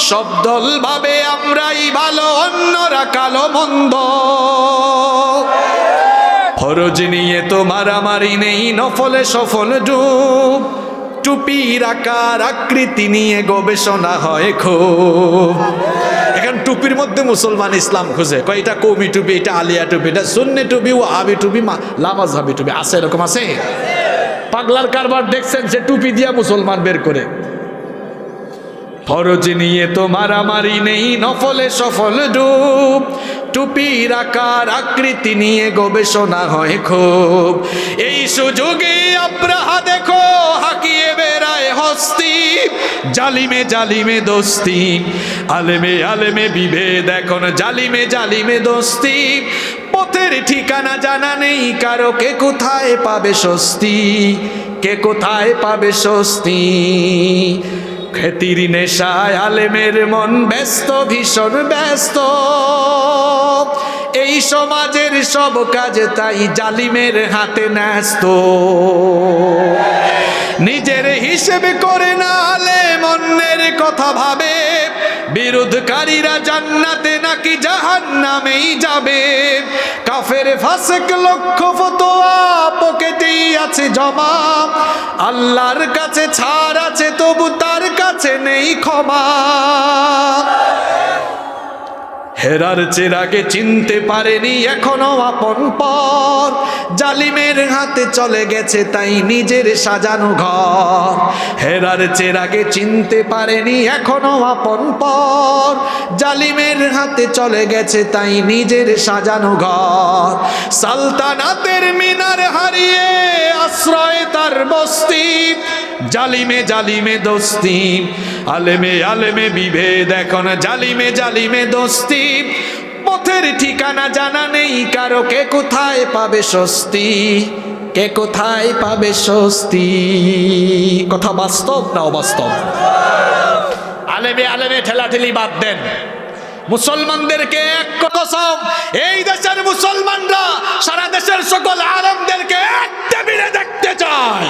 সব দল ভাবে আমরাই ভালো, অন্যরা কালো মন্দ। ফরজ নিয়ে তো মারামারি নেই, নফলে সফল ডুব। টুপির আকার আকৃতি নিয়ে গবেষণা হয় খুব। এখন টুপির মধ্যে মুসলমান ইসলাম খুঁজে, কয়টা কৌমি টুপি, এটা আলিয়া টুপি, এটা সুন্নি টুপি, ও আবি টুপি, লামাজহাবি টুপি আছে, এরকম আছে। পাগলার কারবার দেখছেন, সে টুপি দিয়া মুসলমান বের করে। ফরজ নিয়ে তো মারামারি নেই, নফলে সফল ডুব। টুপির আকার আকৃতি নিয়ে গবেষণা হয় খুব। এই সুযোগে আব্রাহা দেখো হাকিয়ে বেড়ায় হস্তি। জালিমে জালিমে দোস্তি, আলেমে আলেমে বিভেদ, এখন জালিমে জালিমে দোস্তি। পথের ঠিকানা জানা নেই কারো, কে কোথায় পাবে স্বস্তি, কে কোথায় পাবে স্বস্তি। খ্যাতির নেশায় আলেমের মন ব্যস্ত, ভীষণ ব্যস্ত। এই সমাজের সব কাজ তাই জালিমের হাতে ন্যস্ত। নিজের হিসেবে করে না আলেম, অন্যের কথা ভাবে। বিরোধকারীরা জান্নাতে নাকি জাহান্নামেই যাবে। কাফের ফাসেক লক্ষ ফতোয়া পকেটেই আছে জমা। আল্লাহর কাছে ছাড় আছে, তবু তার কাছে নেই ক্ষমা। হেরার চেরাগে চিনতে পারেনি এখনো আপন পর। জালিমের হাতে চলে গেছে তাই নিজের সাজানো ঘর। হেরার চেরাগে চিনতে পারেনি এখনো আপন পর। জালিমের হাতে চলে গেছে তাই নিজের সাজানো ঘর। সালতানাতের মিনার হারিয়ে আশ্রয় তার বস্তি। জালিমে জালিমে দোস্তি, আলেমে আলেমে বিভেদ, এখন জালিমে জালিমে দোস্তি। পথের ঠিকানা জানা নেই কারো, কে কোথায় পাবে স্বস্তি, কে কোথায় পাবে স্বস্তি। কথা বাস্তব না অবাস্তব? আলেমে আলেমে ঠেলাঠেলি বাদ দেন। মুসলমানদেরকে এক কসম, এই দেশের মুসলমানরা সারা দেশের সকল আলেমদেরকে এক টেবিলে দেখতে চায়।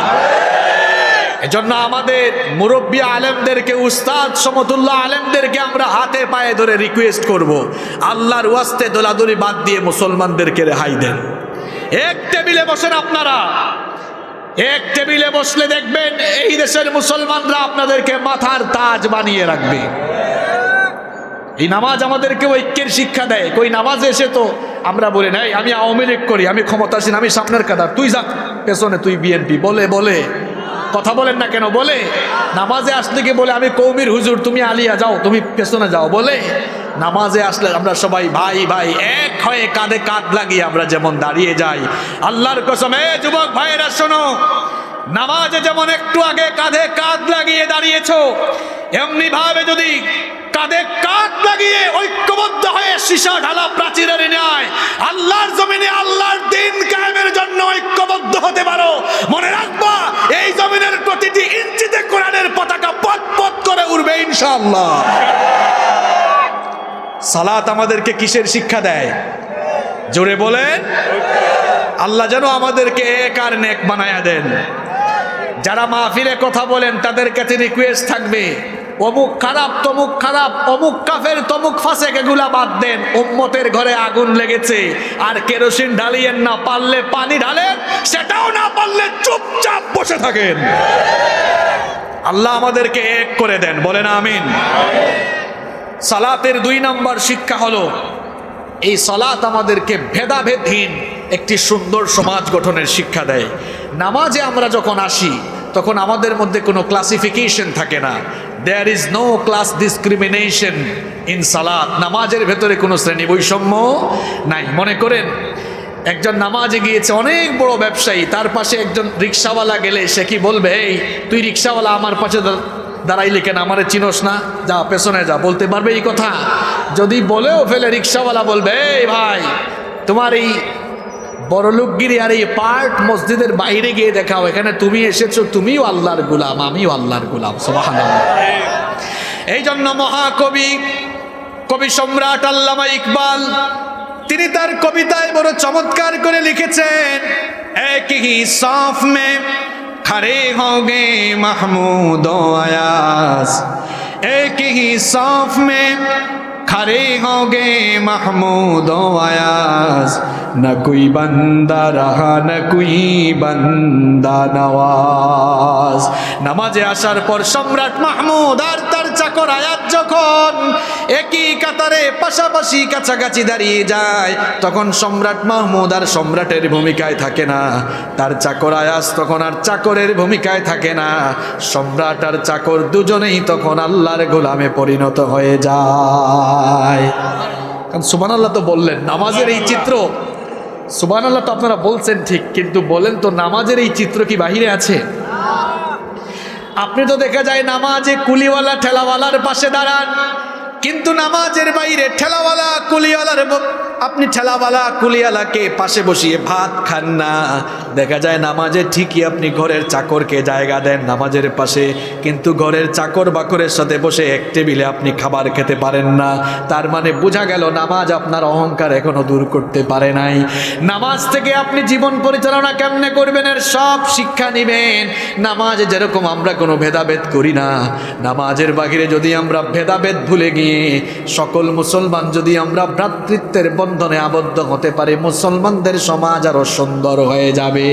এজন্য আমাদের মুরব্বী আলেমদেরকে, উস্তাদ সমতুল্লাহ আলেমদেরকে আমরা হাতে পায়ে ধরে রিকোয়েস্ট করব, আল্লাহর ওয়াস্তে দোলাদুলি বাদ দিয়ে মুসলমানদেরকে রেহাই দেন। এক টেবিলে বসেন আপনারা, এক টেবিলে বসলে দেখবেন এই দেশের মুসলমানরা আপনাদেরকে মাথার তাজ বানিয়ে রাখবে। এই নামাজ আমাদেরকে ঐক্যের শিক্ষা দেয়। কই নামাজে এসে তো আমরা বলি নাই আমি আওয়ামী লীগ করি, আমি ক্ষমতাসীন, আমি সামনের কাতার, তুই যা পেছনে, তুই বিএনপি, বলে কথা বলেন না কেন? বলে নামাজে আসলে কি বলে আমি কৌমির হুজুর, তুমি আলিয়া যাও, তুমি পেছনে যাও, বলে? নামাজে আসলে আমরা সবাই ভাই ভাই এক হয়ে কাঁধে কাঁধ লাগিয়ে আমরা যেমন দাঁড়িয়ে যাই, আল্লাহর কসম এ যুবক ভাইয়েরা শোনো, নামাজে যেমন একটু আগে কাঁধে কাঁধ লাগিয়ে দাঁড়িয়েছো, এমনি ভাবে যদি কাঁধে কাঁধ লাগিয়ে ঐক্যবদ্ধ হয়ে সীসা ঢালা প্রাচীরের ন্যায় আল্লাহর জমিনে আল্লাহর দ্বীন কায়েমের জন্য ঐক্যবদ্ধ হতে পারো, মনে রাখবা এই জমিনের প্রতিটি ইঞ্চিতে কোরআনের পতাকা পথ পথ করে উড়বে ইনশাআল্লাহ। সালাত আমাদেরকে কিসের শিক্ষা দেয়? জোরে বলেন। আল্লাহ যেন আমাদেরকে এক আর নেক বানায়া দেন। যারা মাহফিলে কথা বলেন তাদের কাছে রিকোয়েস্ট থাকবে, অমুক খারাপ, তমুক খারাপ, অমুক কাফের, তমুক ফাসেক, এগুলা বাদ দেন। উম্মতের ঘরে আগুন লেগেছে, আর কেরোসিন ঢালিয়েন না, পারলে পানি ঢালেন, সেটাও না পারলে চুপচাপ বসে থাকেন। আল্লাহ আমাদেরকে এক করে দেন, বলেন আমিন। সালাতের 2 নম্বর শিক্ষা হলো এই সালাত আমাদেরকে ভেদাভেদহীন একটি সুন্দর সমাজ গঠনের শিক্ষা দেয়। নামাজে আমরা যখন আসি তখন আমাদের মধ্যে কোনো ক্লাসিফিকেশন থাকে না। There is no class discrimination in সালাত। নামাজের ভেতরে কোনো শ্রেণী বৈষম্য নাই। মনে করেন একজন নামাজে গিয়েছে, অনেক বড় ব্যবসায়ী, তার পাশে একজন রিক্সাওয়ালা গেলে সে কি বলবে, এই তুই রিক্সাওয়ালা আমার পাশে দাঁড়াইলে কেন, আমারে চিনোস না, যা পেছনে যা, বলতে পারবে এই কথা? যদি বলেও ফেলে রিক্সাওয়ালা বলবে, এই ভাই তোমার এই বড়লোকগিরি আর এই পার্ট মসজিদের বাইরে গিয়ে দেখাও, এখানে তুমি এসেছো, তুমিও আল্লাহর গোলাম, আমিও আল্লাহর গোলাম, সুবহানাল্লাহ। এই জন্য মহাকবি, কবি সম্রাট আল্লামা ইকবাল তিনি তার কবিতায় বড় চমৎকার করে লিখেছেন, এক হি সাফ মে खड़े होंगे महमूद अयाज, एक ही साफ में खड़े होंगे महमूद अयाज, न कोई बंदा रहा न कोई बंदा नवाज। নামাজে আসার পর সম্রাট মাহমুদ আর তার চাকর আয়াজ যখন একই কাতারে পাশাপাশি কাছাকাছি দাঁড়িয়ে যায়, তখন সম্রাট মাহমুদ আর সম্রাটের ভূমিকায় থাকে না, তার চাকর আয়াজ তখন আর চাকরের ভূমিকায় থাকে না, সম্রাট আর চাকর দুজনেই তখন আল্লাহর গোলামে পরিণত হয়ে যায়। কারণ সুবহানাল্লাহ তো বললেন, নামাজের এই চিত্র, সুবহানাল্লাহ তো আপনারা বলছেন ঠিক, কিন্তু বলেন তো নামাজের এই চিত্র কি বাহিরে আছে? আপনি তো দেখা যায় নামাজে কুলিওয়ালা ঠেলাওয়ালার পাশে দাঁড়ান, কিন্তু নামাজের বাইরে ঠেলাওয়ালা কুলিওয়ালার, আপনি ঠেলাওয়ালা কুলিওয়ালাকে পাশে বসিয়ে ভাত খান না। দেখা যায় নামাজে ঠিকই আপনি ঘরের চাকরকে জায়গা দেন নামাজের পাশে, কিন্তু ঘরের চাকর বাকরের সাথে বসে এক টেবিলে আপনি খাবার খেতে পারেন না। তার মানে বোঝা গেল নামাজ আপনার অহংকার এখনো দূর করতে পারে নাই। নামাজ থেকে আপনি জীবন পরিচালনা কেমনে করবেন এর সব শিক্ষা নেবেন। নামাজে যেরকম আমরা কোনো ভেদাভেদ করি না, নামাজের বাহিরে যদি আমরা ভেদাভেদ ভুলে গিয়ে সকল মুসলমান যদি আমরা ভ্রাতৃত্বের বন্ধনে আবদ্ধ হতে পারি, মুসলমানদের সমাজ আরো সুন্দর হয়ে যাবে।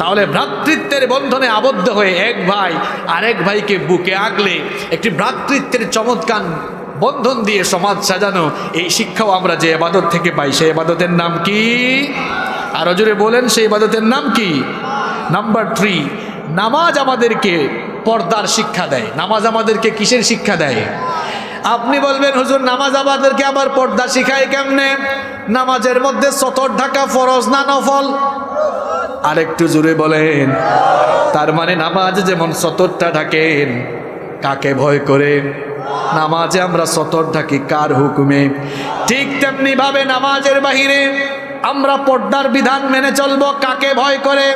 তাহলে ভ্রাতৃত্বের বন্ধনে আবদ্ধ হয়ে এক ভাই আরেক ভাইকে বুকে আগলে একটি ভ্রাতৃত্বের চমৎকার বন্ধন দিয়ে সমাজ সাজানো, এই শিক্ষাও আমরা যে ইবাদত থেকে পাই, সেই ইবাদতের নাম কি? আরো জোরে বলেন, সেই ইবাদতের নাম কি? নাম্বার 3, নামাজ আমাদেরকে পর্দার শিক্ষা দেয়। নামাজ আমাদেরকে কিসের শিক্ষা দেয়? আপনি বলবেন হুজুর নামাজ আমাদেরকে আবার পর্দা শিখায় কেমনে? নামাজের মধ্যে সতর ঢাকা ফরজ না নফল? আরেকটু জোরে বলেন। তার মানে নামাজ যেমন সতরটা ঢাকেন, কাকে ভয় করে? নামাজে আমরা সতর ঢাকি কার হুকুমে? ঠিক তেমনি ভাবে নামাজের বাহিরে আমরা পর্দার বিধান মেনে চলবো কাকে ভয় করে?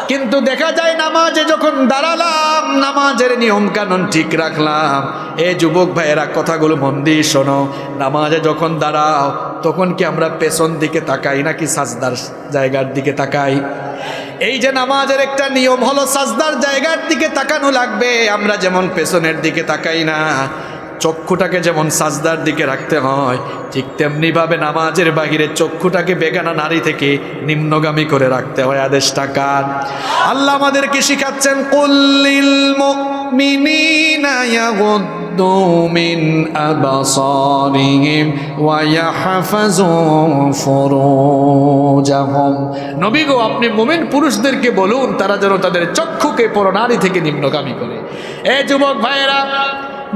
কিন্তু দেখা যায় নামাজে যখন দাঁড়ালাম, নামাজের নিয়ম কানুন ঠিক রাখলাম, এ যুবক ভাইয়েরা কথাগুলো মন দিয়ে শোনো, নামাজে যখন দাঁড়াও তখন কি আমরা পেছন দিকে তাকাই নাকি সাজদার জায়গার দিকে তাকাই? এই যে নামাজের একটা নিয়ম হলো সাজদার জায়গার দিকে তাকানো লাগবে। আমরা যেমন পেছনের দিকে তাকাই না, চক্ষুটাকে যেমন সাজদার দিকে রাখতে হয়, ঠিক তেমনিভাবে নামাজের বাহিরে চক্ষুটাকে বেগানা নারী থেকে নিম্নগামী করে রাখতে হয়। আদেশটা কার? আল্লাহ আমাদেরকে শিখাচ্ছেন, কুল্লিল মুমিনিনা ইয়াগুদ্দু মিন আবসারিহিম ওয়া ইয়াহফাযু ফুরুজাহুম। নবী গো, আপনি মুমিন পুরুষদেরকে বলুন তারা যেন তাদের চক্ষুকে পরনারী থেকে নিম্নগামী করে। এ যুবক ভাইয়েরা,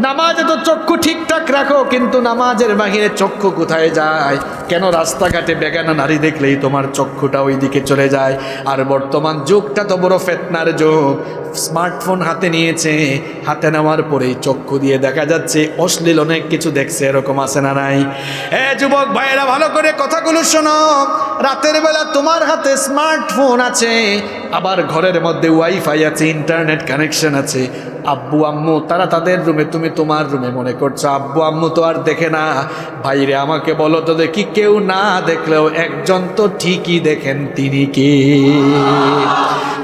নামাজে তো চক্ষু ঠিকঠাক রাখো, কিন্তু নামাজের বাহিরে চক্ষু কোথায় যায়? কেন রাস্তাঘাটে বেগানা নারী দেখলেই তোমার চক্ষুটা ওই দিকে চলে যায়? আর বর্তমান যুগটা তো বড় ফেতনার যুগ। স্মার্টফোন হাতে নিয়েছে, হাতে নেওয়ার পরেই চক্ষু দিয়ে দেখা যাচ্ছে অশ্লীল অনেক কিছু দেখছে, এরকম আছে না নাই? এ যুবক ভাইয়েরা, ভালো করে কথাগুলো শোনো। রাতের বেলা তোমার হাতে স্মার্টফোন আছে, আবার ঘরের মধ্যে ওয়াইফাই আছে, ইন্টারনেট কানেকশন আছে। আব্বু আম্মু তারা তাদের রুমে, তুমি তোমার রুমে মনে করছো আব্বু আম্মু তো আর দেখে না। ভাইরে, আমাকে বলো তো দেখি, কেউ না দেখলেও একজন তো ঠিকই দেখেন, তিনি কে?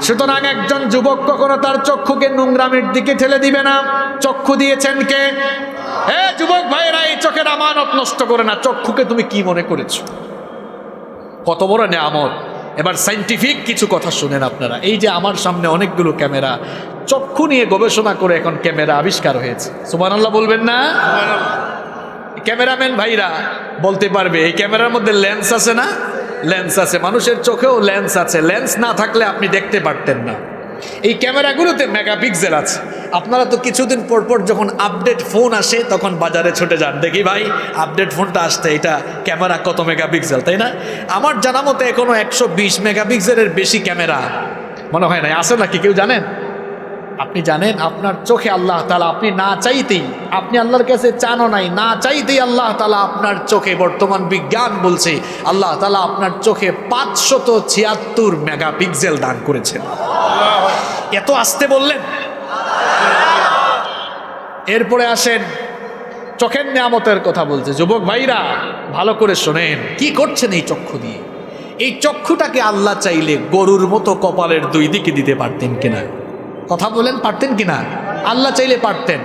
সুতরাং একজন যুবক কখনো তার চক্ষুকে নোংরামির দিকে ঠেলে দিবে না। চক্ষু দিয়েছেন কে? হে যুবক ভাইরা, এই চোখের আমানত নষ্ট করে না। চক্ষুকে তুমি কি মনে করেছো? কত বড় নিয়ামত। এবার সাইন্টিফিক কিছু কথা শুনেন আপনারা। এই যে আমার সামনে অনেকগুলো ক্যামেরা, চক্ষু নিয়ে গবেষণা করে এখন ক্যামেরা আবিষ্কার হয়েছে। সুবহানাল্লাহ বলবেন না? ক্যামেরাম্যান ভাইরা বলতে পারবে, এই ক্যামেরার মধ্যে লেন্স আছে না? লেন্স আছে। মানুষের চোখেও লেন্স আছে। লেন্স না থাকলে আপনি দেখতে পারতেন না। এই ক্যামেরাগুলোতে মেগাপিক্সেল আছে। আপনারা তো কিছুদিন পর পর যখন আপডেট ফোন আসে তখন বাজারে ছুটে যান, দেখি ভাই আপডেট ফোনটা আসছে, এটা ক্যামেরা কত মেগাপিক্সেল, তাই না? আমার জানা মতে এখনো 120 মেগাপিক্সেলের বেশি ক্যামেরা মনে হয় না আছে নাকি, কেউ জানেন? আপনি জানেন আপনার চোখে আল্লাহ তাআলা, আপনি না চাইতেই, আপনি আল্লাহর কাছে চানও নাই, না চাইতেই আল্লাহ তাআলা আপনার চোখে, বর্তমান বিজ্ঞান বলছে আল্লাহ তাআলা আপনার চোখে 576 মেগাপিক্সেল দান করেছেন। এত আসতে বললেন? এরপরে আসেন চোখের নিয়ামতের কথা বলছে। যুবক ভাইরা ভালো করে শোনেন, কি করছেন এই চক্ষু দিয়ে? এই চক্ষুটাকে আল্লাহ চাইলে গরুর মতো কপালের দুই দিকে দিতে পারতেন কিনা? কথা বলেন, পারতেন কিনা? আল্লাহ চাইলে পারতেন।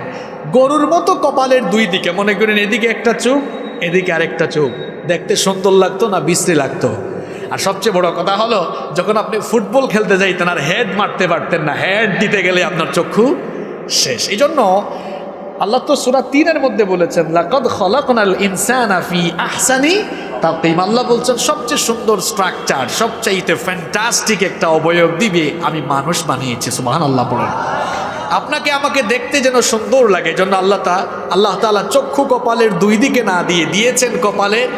গরুর মতো কপালের দুই দিকে, মনে করেন এদিকে একটা চোখ, এদিকে আরেকটা চোখ, দেখতে সুন্দর লাগতো না বিশ্রী লাগতো? আর সবচেয়ে বড় কথা হলো, যখন আপনি ফুটবল খেলতে যাইতেন আর হেড মারতে পারতেন না, হেড দিতে গেলে আপনার চক্ষু শেষ। এই জন্য আল্লাহ তো সূরা 3-এর মধ্যে বলেছেন, লাকাদ খলাকনাল ইনসানা ফি আহসানি তাকওয়িম। আল্লাহ বলছেন সবচেয়ে সুন্দর স্ট্রাকচার, সবচাইতে ফ্যান্টাস্টিক একটা অবয়ব দিবে আমি মানুষ বানিয়েছি। সুবহানাল্লাহ বলেন। আপনাকে আমাকে দেখতে যেন সুন্দর লাগে, জন্য আল্লাহ তাআলা চক্ষু কপালের দুই দিকে না দিয়ে দিয়েছেন কপালের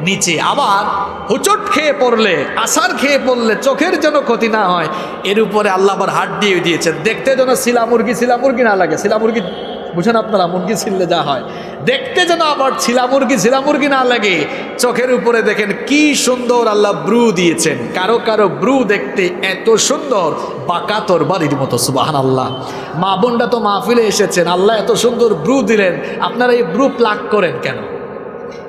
নিচে। আবার হুচট খেয়ে পড়লে, আসার খেয়ে পড়লে চোখের যেন ক্ষতি না হয়, এর উপরে আল্লাহ আবার হাত দিয়ে দিয়েছেন দেখতে যেন শিলা মুরগি না লাগে। শিলা মুরগি বুঝেন আপনারা, মুরগি ছিললে যা হয়, দেখতে যেন আবার শিলা মুরগি না লাগে। চোখের উপরে দেখেন কি সুন্দর আল্লাহ ব্রু দিয়েছেন। কারো কারো ব্রু দেখতে এত সুন্দর, বাঁকা তরবারির মতো। সুবহানাল্লাহ। মা বোনরা তো মাহফিলে এসেছেন, আল্লাহ এত সুন্দর ব্রু দিলেন, আপনারা এই ব্রু প্লাক করেন কেন?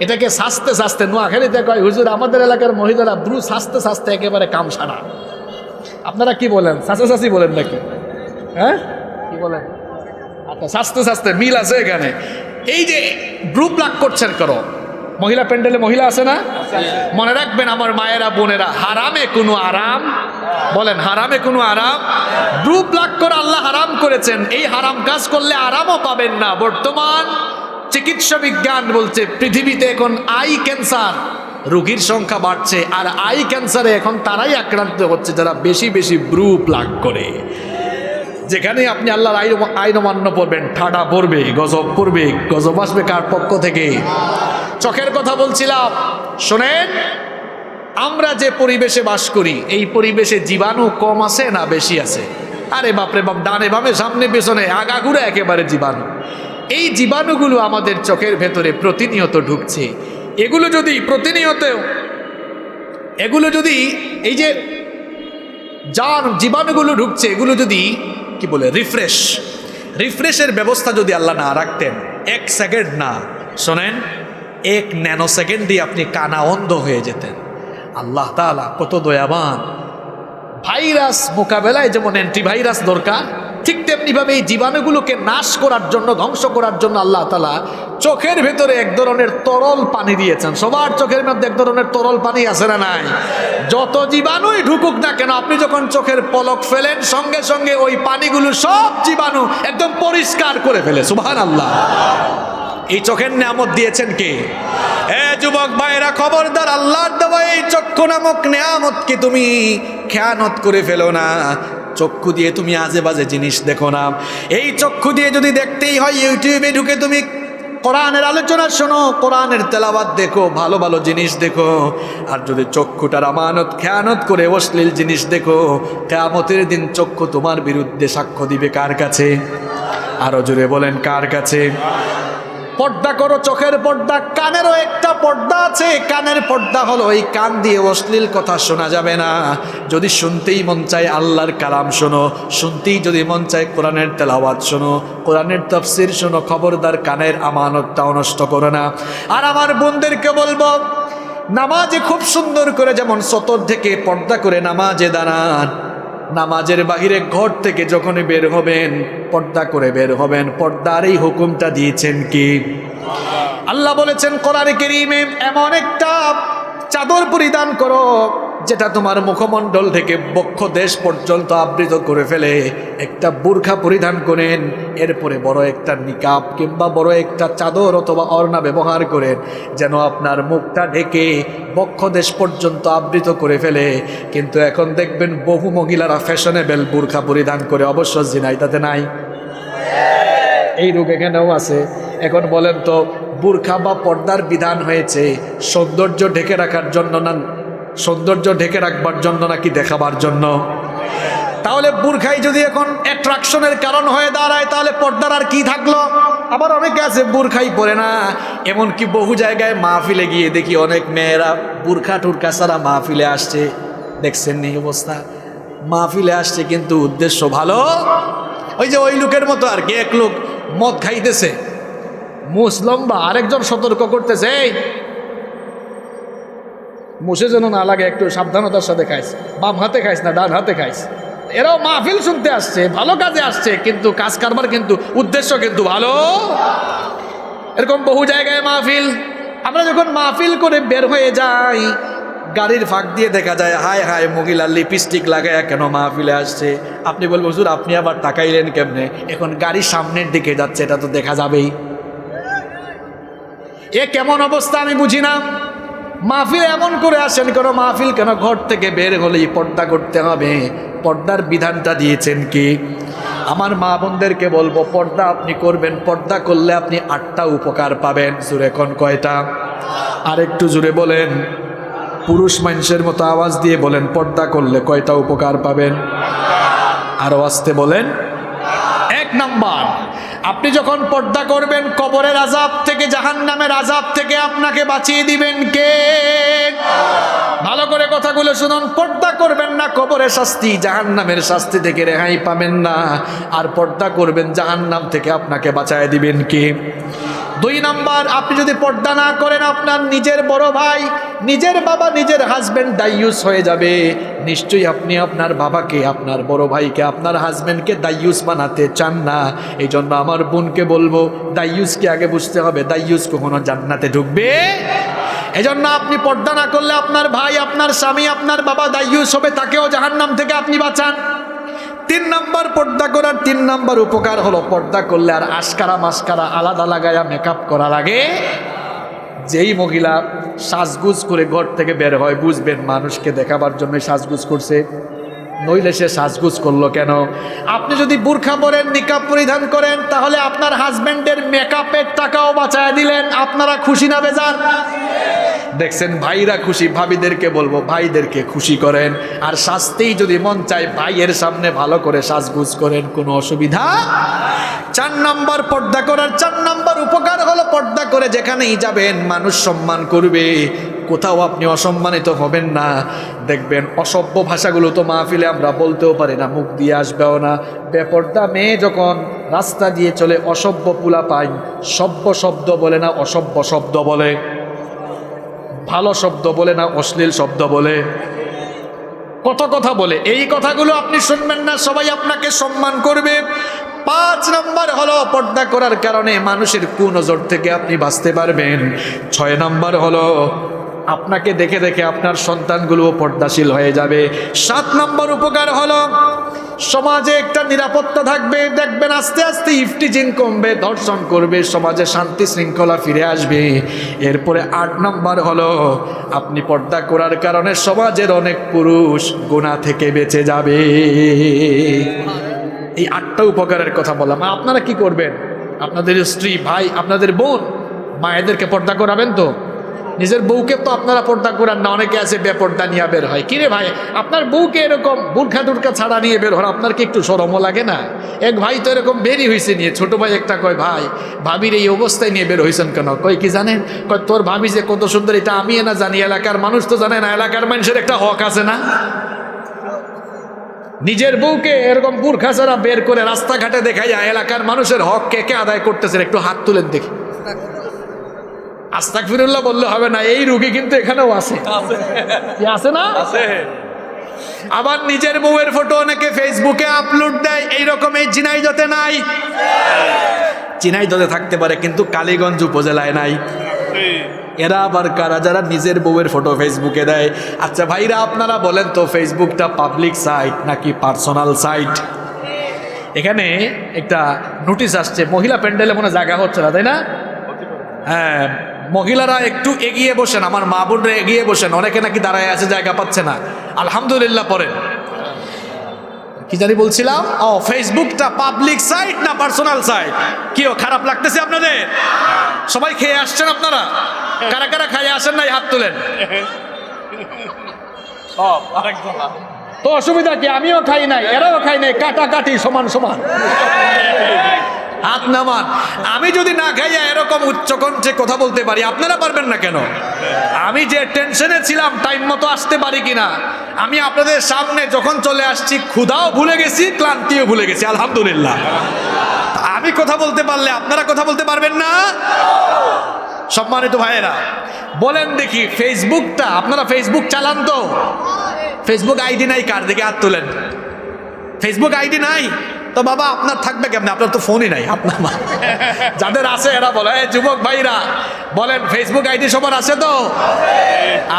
এটাকে সাজতে সাজতে, নোয়াখালীতে কয় হুজুর আমাদের এলাকার মহিলারা ব্রু সাজতে সাজতে একেবারে কামসারা। আপনারা কি বলেন, সাঁচাসাঁচি বলেন নাকি? হ্যাঁ, কি বলেন? আচ্ছা, সাজতে সাজতে মিল আছে এখানে। এই যে ব্রু প্লাক করছেন করো, মহিলা প্যান্ডেলে মহিলা আছে না? মনে রাখবেন আমার মায়েরা বোনেরা, হারামে কোনো আরাম, বলেন হারামে কোনো আরাম। ব্রু প্লাক করে আল্লাহ হারাম করেছেন। এই হারাম কাজ করলে আরামও পাবেন না। বর্তমান চিকিৎসা বিজ্ঞান বলছে পৃথিবীতে এখন আই ক্যান্সার রোগীর সংখ্যা বাড়ছে, আর আই ক্যান্সারে এখন তারাই আক্রান্ত হচ্ছে যারা বেশি বেশি ব্রু প্লাক করে। যেখানে আপনি আল্লাহর আইন অমান্য করবেন, ঠাডা পড়বে, গজব পড়বে। গজব আসবে কার পক্ষ থেকে? চোখের কথা বলছিলাম, শোনেন, আমরা যে পরিবেশে বাস করি এই পরিবেশে জীবাণু কম আছে না বেশি আছে? আরে বাপরে বাপ, ডানে বামে সামনে পেছনে আগাগোড়া একেবারে জীবাণু। এই জীবাণুগুলো আমাদের চোখের ভেতরে প্রতিনিয়ত ঢুকছে। এগুলো যদি এই যে জীবাণুগুলো ঢুকছে, এগুলো যদি কি বলে রিফ্রেশের ব্যবস্থা যদি আল্লাহ না রাখতেন, 1 সেকেন্ড না, শোনেন, 1 ন্যানো সেকেন্ড দিয়ে আপনি কানা অন্ধ হয়ে যেতেন। আল্লাহ তাআলা কত দয়াবান। ভাইরাস মোকাবেলায় যেমন অ্যান্টিভাইরাস দরকার, ঠিক তেমনিভাবে এই জীবাণুগুলোকে নাশ করার জন্য, ধ্বংস করার জন্য আল্লাহ তাআলা চোখের ভেতরে এক ধরনের তরল পানি দিয়েছেন। সবার চোখের মধ্যে এক ধরনের তরল পানি আছে না নাই? যত জীবাণুই ঢুকুক না কেন, আপনি যখন চোখের পলক ফেলেন সঙ্গে সঙ্গে ওই পানিগুলো সব জীবাণু একদম পরিষ্কার করে ফেলে। সুবহানাল্লাহ। এই চোখের নিয়ামত দিয়েছেন কে? যুবক ভাইরা, খবরদার, আল্লাহর দেওয়া এই চক্ষু নামক নিয়ামতকে তুমি খেয়ানত করে ফেলো না। চক্ষু দিয়ে তুমি আজে বাজে জিনিস দেখো না। এই চক্ষু দিয়ে যদি দেখতেই হয়, ইউটিউবে ঢুকে তুমি কোরআনের আলোচনা শোনো, কোরআনের তেলাওয়াত দেখো, ভালো ভালো জিনিস দেখো। আর যদি চক্ষুটার আমানত খেয়ানত করে অশ্লীল জিনিস দেখো, কিয়ামতের দিন চক্ষু তোমার বিরুদ্ধে সাক্ষ্য দিবে কার কাছে? আরো জোরে বলেন, কার কাছে? পর্দা করো, চোখের পর্দা। কানেরও একটা পর্দা আছে। কানের পর্দা হলো এই কান দিয়ে অশ্লীল কথা শোনা যাবে না। যদি শুনতেই মন চায় আল্লাহর কালাম শোনো, শুনতেই যদি মন চায় কোরআনের তেলাওয়াত শোনো, কোরআনের তাফসীর শোনো, খবরদার কানের আমানতটাও নষ্ট করো না। আর আমার বোনদেরকে বলবো, নামাজে খুব সুন্দর করে যেমন সতর থেকে পর্দা করে নামাজে দাঁড়ান, নামাজের বাহিরে ঘর থেকে যখনই বের হবেন পর্দা করে বের হবেন। পর্দার এই হুকুমটা দিয়েছেন কি? আল্লাহ বলেছেন কোরআনে কারীমে, এমন একটা চাদর পরিধান করো যেটা তোমার মুখমণ্ডল থেকে বক্ষ দেশ পর্যন্ত আবৃত করে ফেলে। একটা বুরখা পরিধান করেন, এরপরে বড় একটা নিকাব কিংবা বড় একটা চাদর অথবা ওড়না ব্যবহার করেন, যেন আপনার মুখটা ঢেকে বক্ষ দেশ পর্যন্ত আবৃত করে ফেলে। কিন্তু এখন দেখবেন বহু মহিলারা ফ্যাশনেবল বুরখা পরিধান করে, অবশ্য জিনাই তাতে নাই, এই রোগ এখানেও আছে। এখন বলেন তো, বুরখা বা পর্দার বিধান হয়েছে সৌন্দর্য ঢেকে রাখার জন্য না সৌন্দর্য ঢেকে রাখবার জন্য নাকি দেখাবার জন্য? তাহলে বুরখাই যদি এখন অ্যাট্রাকশনের কারণ হয়ে দাঁড়ায়, তাহলে পর্দার আর কি থাকলো? আবার অনেকে আছে বুরখাই পরে না। এমনকি বহু জায়গায় মাহফিলে গিয়ে দেখি অনেক মেয়েরা বুরখা টুরখা ছাড়া মাহফিলে আসছে। দেখছেন নি অবস্থা? মাহফিলে আসছে কিন্তু উদ্দেশ্য ভালো। ওই যে ওই লোকের মতো আর কি, এক লোক মদ খাইতেছে, মুসলম বা আরেকজন সতর্ক করতেছে, এই মুসে যেন না লাগে, একটু সাবধানতার সাথে খাইস, বাম হাতে খাইস না ডান হাতে খাইস। এরাও মাহফিল শুনতে আসছে, ভালো কাজে আসছে, কিন্তু কাজ কারবার কিন্তু উদ্দেশ্য কিন্তু ভালো। এরকম বহু জায়গায় মাহফিল। আমরা যখন মাহফিল করে বের হয়ে যাই, গাড়ির ফাঁক দিয়ে দেখা যায় হায় হায় মহিলা লিপস্টিক লাগায় কেন মাহফিলে আসছে। আপনি বলবো, হুজুর আপনি আবার তাকাইলেন কেমনে? এখন গাড়ি সামনের দিকে যাচ্ছে, এটা তো দেখা যাবেই। এ কেমন অবস্থা আমি বুঝি না। মাহফিল এমন করে আসেন কেন? মাহফিল কেন? ঘর থেকে বের হলেই পর্দা করতে হবে। পর্দার বিধানটা দিয়েছেন কি? আমার মা বোনদেরকে বলবো, পর্দা আপনি করবেন। পর্দা করলে আপনি 8টা উপকার পাবেন। জোরে কোন কয়টা? আর একটু জোরে বলেন, পুরুষ মানুষের মতো আওয়াজ দিয়ে বলেন, পর্দা করলে কয়টা উপকার পাবেন? আরো আস্তে বলেন। 1 নাম্বার, আপনি যখন পর্দা করবেন কবরের আযাব থেকে, জাহান্নামের আযাব থেকে আপনাকে বাঁচিয়ে দিবেন কে? ভালো করে কথাগুলো শুনুন। পর্দা করবেন না, কবরের শাস্তি, জাহান্নামের শাস্তি থেকে রেহাই পাবেন না। আর পর্দা করবেন, জাহান্নাম থেকে আপনাকে বাঁচায় দিবেন কে? 2 নাম্বার, আপনি যদি পর্দা না করেন, আপনার নিজের বড় ভাই, নিজের বাবা, নিজের হাজবেন্ড দায়ুস হয়ে যাবে। নিশ্চয়ই আপনি আপনার বাবাকে, আপনার বড় ভাইকে, আপনার হাজবেন্ডকে দায়ুস বানাতে চান না। এই জন্য আমার বোনকে বলবো, দায়ুসকে আগে বুঝতে হবে, দায়ুস কখনো জান্নাতে ঢুকবে। এজন্য আপনি পর্দা না করলে আপনার ভাই, আপনার স্বামী, আপনার বাবা দায়ুস হবে, তাকেও জাহান্নাম থেকে আপনি বাঁচান। 3 নাম্বার, পর্দা করার 3 নাম্বার উপকার হলো, পর্দা করলে আর আশকারা মাস্কারা আলাদা লাগায়া মেকআপ করা লাগে। যেই মহিলা সাজগুজ করে ঘর থেকে বের হয়, বুঝবেন মানুষকে দেখাবার জন্য সাজগুজ করছে, নইলে সে সাজগুজ করলো কেন? আপনি যদি বুরখা পরেন, নিকাব পরিধান করেন, তাহলে আপনার হাজবেন্ডের মেকআপের টাকাও বাঁচায় দিলেন। আপনারা খুশি না বেজার? দেখছেন, ভাইরা খুশি। ভাবিদেরকে বলবো, ভাইদেরকে খুশি করেন। আর সাজতেই যদি মন চায়, ভাইয়ের সামনে ভালো করে সাজগুজ করেন, কোনো অসুবিধা। 4 নাম্বার, পর্দা করার 4 নাম্বার উপকার হলো, পর্দা করে যেখানেই যাবেন মানুষ সম্মান করবে, কোথাও আপনি অসম্মানিত হবেন না। দেখবেন অসভ্য ভাষাগুলো তো মাহফিলে আমরা বলতেও পারি না, মুখ দিয়ে আসবেও না। বেপর্দা মেয়ে যখন রাস্তা দিয়ে চলে, অসভ্য পুলা পাই, সভ্য শব্দ বলে না, অসভ্য শব্দ বলে। ভালো শব্দ বলে না, অশ্লীল শব্দ বলে। কত কথা বলে, এই কথাগুলো আপনি শুনবেন না, সবাই আপনাকে সম্মান করবে। 5 নম্বর হলো পর্দা করার কারণে মানুষের কুনজর থেকে আপনি বাঁচতে পারবেন। 6 নম্বর হলো আপনাকে দেখে দেখে আপনার সন্তানগুলো পর্দাশীল হয়ে যাবে। 7 নম্বর উপকার হলো সমাজে একটা নিরাপত্তা থাকবে, দেখবেন আস্তে আস্তে ইফটিজিং কমবে, ধর্ষণ করবে, সমাজে শান্তি শৃঙ্খলা ফিরে আসবে। এরপরে 8 নম্বর হলো আপনি পর্দা করার কারণে সমাজের অনেক পুরুষ গুনাহ থেকে বেঁচে যাবে। এই 8টা উপকারের কথা বললাম। আপনারা কি করবেন? আপনাদের স্ত্রী, ভাই, আপনাদের বোন, মায়েদেরকে পর্দা করাবেন তো? নিজের বউকে তো আপনারা পর্দা করান না, অনেকে আছে বেপর্দা নিয়ে বের হয়। কিরে ভাই, আপনার বউকে এরকম বুরখা টুরখা ছাড়া নিয়ে বের হন, আপনার কি একটু শরমও লাগে না? এক ভাই তো এরকম বেরই হয়েছে নিয়ে, ছোট ভাই একটা কয়, ভাই ভাবির এই অবস্থায় নিয়ে বের হয়েছেন কেন? কয় কি জানেন, কয় তোর ভাবি যে কত সুন্দর এটা আমি না জানি, এলাকার মানুষ তো জানে না, এলাকার মানুষের একটা হক আছে না? নিজের বউকে এরকম বুরখা ছাড়া বের করে রাস্তাঘাটে দেখাইয়া এলাকার মানুষের হক কে কে আদায় করতেছেন একটু হাত তুলেন দেখি। আস্তাগফিরুল্লাহ বললে হবে না, এই রুগী কিন্তু এখানেও আছে, আছে না? আবার নিজের বউয়ের ফটো অনেকে ফেসবুকে আপলোড দেয়, এইরকম এই ঝিনাইদহে নাই। ঝিনাইদহে থাকতে পারে কিন্তু কালীগঞ্জ উপজেলায় নাই। এরা আবার কারা? যারা নিজের বউয়ের ফটো ফেসবুকে দেয়। আচ্ছা ভাইরা, আপনারা বলেন তো ফেসবুকটা পাবলিক সাইট নাকি পার্সোনাল সাইট? এখানে একটা নোটিশ আসছে, মহিলা প্যান্ডেলে মনে জায়গা হচ্ছে না, তাই না? হ্যাঁ, মহিলারা একটু এগিয়ে বসেন, আমার মা বোনরা এগিয়ে বসেন, অনেকে নাকি দাঁড়ায় আছে, জায়গা পাচ্ছে না। আলহামদুলিল্লাহ পড়েন। কি জানি বলছিলাম, ও ফেসবুকটা পাবলিক সাইট না পার্সোনাল সাইট? কি খারাপ লাগতেছে আপনাদের? সবাই খেয়ে আসছেন আপনারা? কারা কারা খাইয়ে আসেন নাই হাত তুলেন। তো অসুবিধা কি? আমিও খাই নাই, এরাও খাই নাই, কাটাকাটি সমান সমান। হাত নামান। আমি যদি না খাইয়া এরকম উচ্চকণ্ঠে কথা বলতে পারি, আপনারা পারবেন না কেন? আমি যে টেনশনে ছিলাম টাইম মতো আসতে পারি কিনা, আমি আপনাদের সামনে যখন চলে আসছি ক্ষুধাও ভুলে গেছি, ক্লান্তিও ভুলে গেছি, আলহামদুলিল্লাহ। আমি কথা বলতে পারলে আপনারা কথা বলতে পারবেন না? সম্মানিত ভাইয়েরা, বলেন দেখি ফেসবুকটা, আপনারা ফেসবুক চালান তো? ফেসবুক আইডি নাই কার? দেখে হাত তোলেন। ফেসবুক আইডি নাই তো বাবা আপনার থাকবে কেমন? আপনার তো ফোনই নাই। আপনার যাদের আছে এরা বলে, যুবক ভাইরা বলেন ফেসবুক আইডি সবার আছে তো?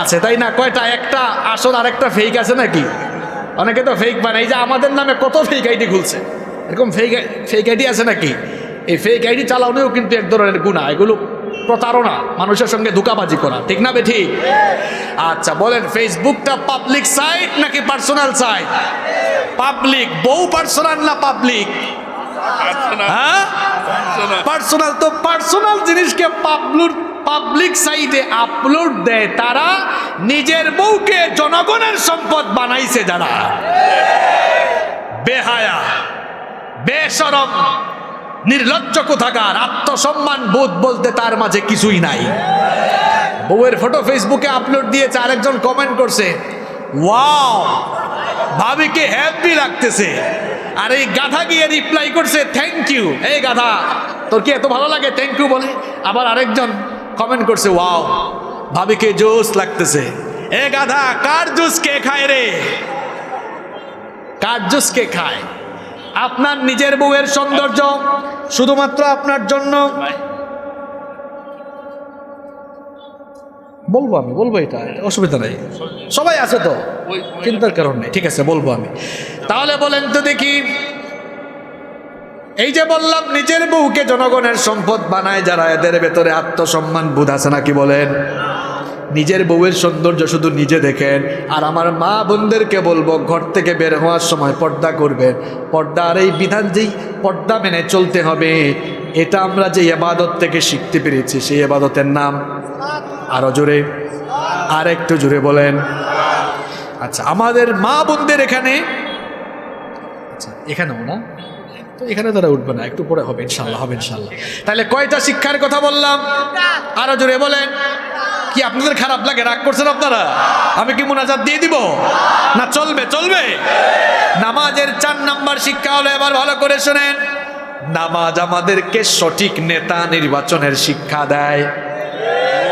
আছে, তাই না? কয়টা? একটা আসল আর একটা ফেক আছে নাকি? অনেকে তো ফেক বানায়। এই যে আমাদের নামে কত ফেক আইডি খুলছে, এরকম ফেক আইডি আছে নাকি? এই ফেক আইডি চালানোও কিন্তু এক ধরনের গুনাহ, এগুলো প্রতারণা, মানুষের সঙ্গে ধোঁকাবাজি করা, ঠিক না বেঠিক? আচ্ছা বলেন ফেসবুকটা পাবলিক সাইট নাকি পার্সোনাল সাইট? পাবলিক। বউ পার্সোনাল না পাবলিক? হ্যাঁ, পার্সোনাল। তো পার্সোনাল জিনিসকে পাবলিক সাইটে আপলোড দেয় তারা নিজের বউকে জনগণের সম্পদ বানাইছে যারা। বেহায়া, বেশরম, নির্লজ্জ কোথাকার, আত্মসম্মান বোধ বলতে তার মাঝে কিছুই নাই। বউয়ের ফটো ফেসবুকে আপলোড দিয়েছে, আরেকজন কমেন্ট করছে, ওয়াও ভাবিকে হ্যাপি লাগতেছে। আর এই গাধা গিয়ে রিপ্লাই করছে, থ্যাংক ইউ। এই গাধা, তোর কি এত ভালো লাগে থ্যাংক ইউ বলে? আবার আরেকজন কমেন্ট করছে, ওয়াও ভাবিকে জুস লাগতেছে। এ গাধা, কার জুস কে খায় রে? কার জুস কে খায়? আপনার নিজের বউয়ের সৌন্দর্য শুধুমাত্র আপনার জন্য। বলবো আমি, বলবো, এটা অসুবিধা নাই, সবাই আছে তো, চিন্তার কারণ নেই, ঠিক আছে বলবো আমি। তাহলে বলেন তো দেখি, এই যে বললাম নিজের বউকে জনগণের সম্পদ বানায় যারা, এদের ভেতরে আত্মসম্মান বোধ আছে নাকি বলেন? নিজের বউয়ের সৌন্দর্য শুধু নিজে দেখেন। আর আমার মা বোনদেরকে বলবো, ঘর থেকে বের হওয়ার সময় পর্দা করবেন। পর্দার এই বিধান, যেই পর্দা মেনে চলতে হবে, এটা আমরা যে ইবাদত থেকে শিখতে পেরেছি, সেই ইবাদতের নাম আরো জোরে, আর একটু জোরে বলেন। আচ্ছা আমাদের মা বোনদের এখানে, আচ্ছা এখানেও না, তো এখানে তারা উঠবে না, একটু পরে হবে ইনশাল্লাহ, হবে ইনশাল্লাহ। তাহলে কয়টা শিক্ষার কথা বললাম? আরো জোরে বলেন। কি আপনাদের খারাপ লাগে? রাগ করছেন আপনারা? আমি কি মুনাজাত দিয়ে দিব না? চলবে? চলবে। নামাজের 4 নাম্বার শিক্ষা হলো, এবার ভালো করে শুনেন, নামাজ আমাদেরকে সঠিক নেতা নির্বাচনের শিক্ষা দেয়।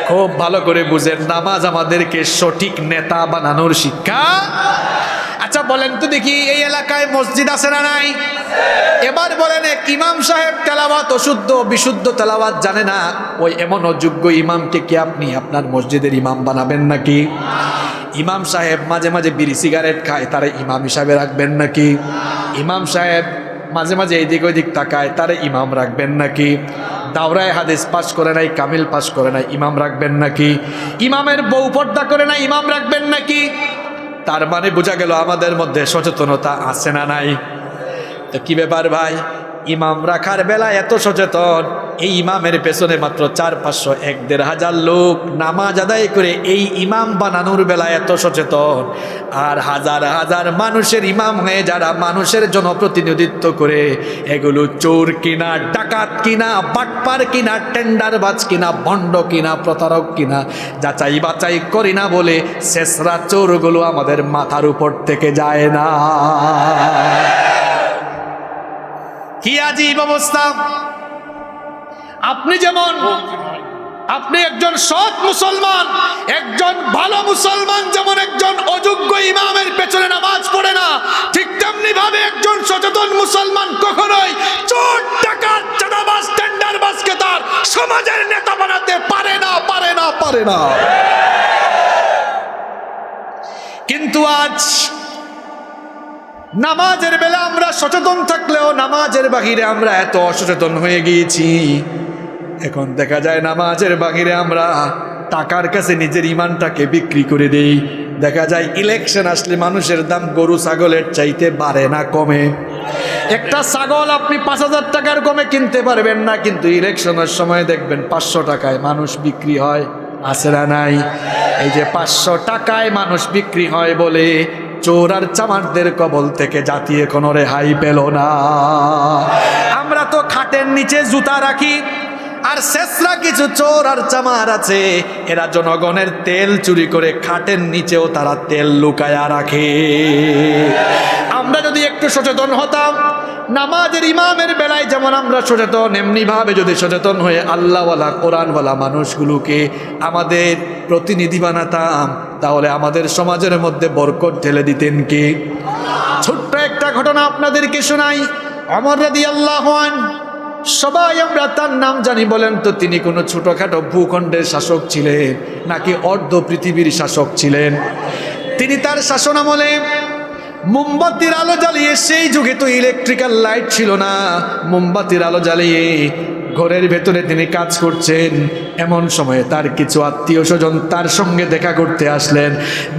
খুব ভালো করে বুঝেন, নামাজ আমাদেরকে সঠিক নেতা বানানোর শিক্ষা আচ্ছা বলেন তো দেখি, এই এলাকায় মসজিদ আছে না নাই? এবার বলেন, এক ইমাম সাহেব তেলাওয়াত অশুদ্ধ বিশুদ্ধ তেলাওয়াত জানে না, ওই এমন অযোগ্য ইমামকে কি আপনি আপনার মসজিদের ইমাম বানাবেন নাকি? ইমাম সাহেব মাঝে মাঝে বিড়ি সিগারেট খায়, তারা ইমাম হিসাবে রাখবেন নাকি? ইমাম সাহেব মাঝে মাঝে এইদিক ওইদিক তাকায়, তারা ইমাম রাখবেন নাকি? দাওরায় হাদিস পাশ করে নাই, কামিল পাশ করে নাই, ইমাম রাখবেন নাকি? ইমামের বউ পর্দা করে নাই, ইমাম রাখবেন নাকি? তার মানে বোঝা গেল আমাদের মধ্যে সচেতনতা আছে না নাই? তো কি ব্যাপার ভাই, ইমাম রাখার বেলা এত সচেতন, এই ইমামের পেছনে মাত্র 400-500 1-1,500 লোক নামাজ আদায় করে এই ইমাম বানানোর বেলা এত সচেতন, আর হাজার হাজার মানুষের ইমাম হয়ে যারা মানুষের জনপ্রতিনিধিত্ব করে, এগুলো চোর কিনা, ডাকাত কিনা, বাটপার কিনা, টেন্ডারবাজ কিনা, ভণ্ড কিনা, প্রতারক কিনা, যাচাই বাচাই করি না বলে শেষরা চোরগুলো আমাদের মাথার উপর থেকে যায় না। কি আজীব অবস্থা! আপনি যেমন আপনি একজন সৎ মুসলমান, একজন ভালো মুসলমান যেমন একজন অযোগ্য ইমামের পেছনে নামাজ পড়ে না, ঠিক তেমনি ভাবে একজন সচেতন মুসলমান কখনোই চোর ডাকাত চাঁদাবাজ টেন্ডারবাজকে তার সমাজের নেতা বানাতে পারে না, পারে না, পারে না। কিন্তু আজ নামাজের বেলা আমরা সচেতন থাকলেও নামাজের বাহিরে আমরা এত অসচেতন হয়ে গিয়েছি। এখন দেখা যায় নামাজের বাহিরে আমরা টাকার কাছে নিজের ইমানটাকে বিক্রি করে দেই। দেখা যায় ইলেকশন আসলে মানুষের দাম গরু ছাগলের চাইতে বাড়ে না, কমে। একটা ছাগল আপনি 5,000 টাকার কমে কিনতে পারবেন না, কিন্তু ইলেকশনের সময় দেখবেন 500 টাকায় মানুষ বিক্রি হয়, আছে না নাই? এই যে 500 টাকায় মানুষ বিক্রি হয় বলে চোর আর চামারদের কবল থেকে জাতি এখনো রেহাই পেল না। আমরা তো খাটের নিচে জুতা রাখি, আর শেষরা কিছু চোর আর চামার আছে, এরা জনগণের তেল চুরি করে খাটের নিচেও তারা তেল লুকায়া রাখে। আমরা যদি একটু সচেতন হতাম, নামাজের ইমামের বেলায় যেমন আমরা সচেতন, এমনি ভাবে যদি সচেতন হয়ে আল্লাহওয়ালা কোরআনওয়ালা মানুষগুলোকে আমাদের প্রতিনিধি বানাতাম, তাহলে আমাদের সমাজের মধ্যে বরকত ঢেলে দিতেন কে? ছোট্ট একটা ঘটনা আপনাদেরকে শোনাই। ওমর রাদিয়াল্লাহু আনহু, সবাই আমরা তার নাম জানি, বলেন তো তিনি কোনো ছোটখাটো ভূখণ্ডের শাসক ছিলেন নাকি অর্ধ পৃথিবীর শাসক ছিলেন? তিনি তার শাসনামলে মোমবাতির আলো জ্বালিয়ে, সেই যুগে তো ইলেকট্রিক্যাল লাইট ছিল না, মোমবাতির আলো জ্বালিয়ে ঘরের ভেতরে তিনি কাজ করছেন। এমন সময়ে তার কিছু আত্মীয় স্বজন তার সঙ্গে দেখা করতে আসলেন।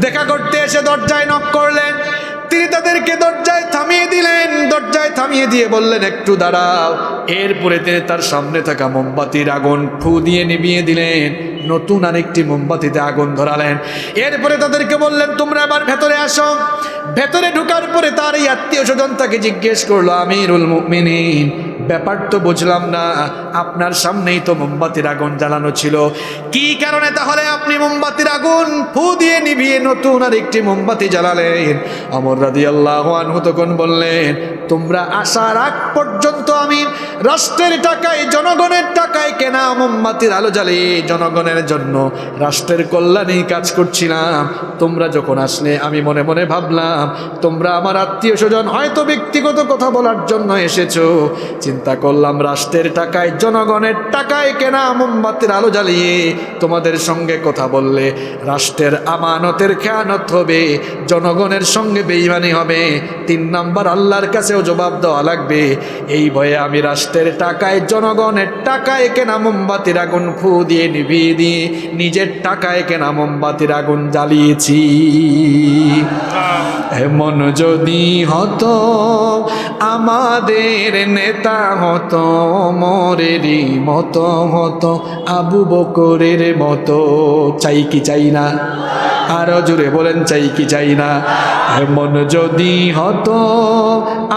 দেখা করতে এসে দরজায় নক করলেন। তিনি তাদেরকে দরজায় থামিয়ে দিলেন। দরজায় থামিয়ে দিয়ে বললেন, একটু দাঁড়াও। এরপরে তিনি তার সামনে থাকা মোমবাতির আগুন ফু দিয়ে নিভিয়ে দিলেন, নতুন আরেকটি মোমবাতিতে আগুন ধরালেন। এরপরে তাদেরকে বললেন, তোমরা এবার ভেতরে আসো। ভেতরে ঢোকার পরে তার এই আত্মীয় স্বজন তাকে জিজ্ঞেস করলো, আমিরুল মুমিনিন, ব্যাপার তো বুঝলাম না, আপনার সামনেই তো মোমবাতির আগুন জ্বালানো ছিল, কি কারণে তাহলে আপনি মোমবাতির আগুন ফু দিয়ে নিভিয়ে নতুন আরেকটি মোমবাতি জ্বালালেন? ওমর রাদিয়াল্লাহু আনহু তখন বললেন, তোমরা আসার আগ পর্যন্ত আমি রাষ্ট্রের টাকায়, জনগণের টাকায় কেনা মোমবাতির আলো জ্বালিয়ে জনগণের জন্য, রাষ্ট্রের কল্যাণেই কাজ করছিলাম। তোমরা যখন আসলে আমি মনে মনে ভাবলাম তোমরা আমার আত্মীয় স্বজন, হয়তো ব্যক্তিগত কথা বলার জন্য এসেছো। চিন্তা করলাম রাষ্ট্রের টাকায়, জনগণের টাকায় কেনা মোমবাতির আলো জ্বালিয়ে তোমাদের সঙ্গে কথা বললে রাষ্ট্রের আমানতের খেয়ানত হবে, জনগণের সঙ্গে বেঈমানি হবে, 3 নাম্বার আল্লাহর কাছেও জবাব দেওয়া লাগবে। এই ভয়ে আমি রাষ্ট্রের টাকায়, জনগণের টাকায় কেনা মোমবাতির আগুন ফু দিয়ে নিভিয়ে দিয়ে নিজের টাকায় কেনা মোমবাতির আগুন জ্বালিয়েছি। এমন যদি হতো আমাদের নেতা হতো, ওমরেরই মতো হতো, আবু বকরের মতো। চাই কি চাই না? আরো জোরে বলেন, চাই কি চাই না? এমন যদি হতো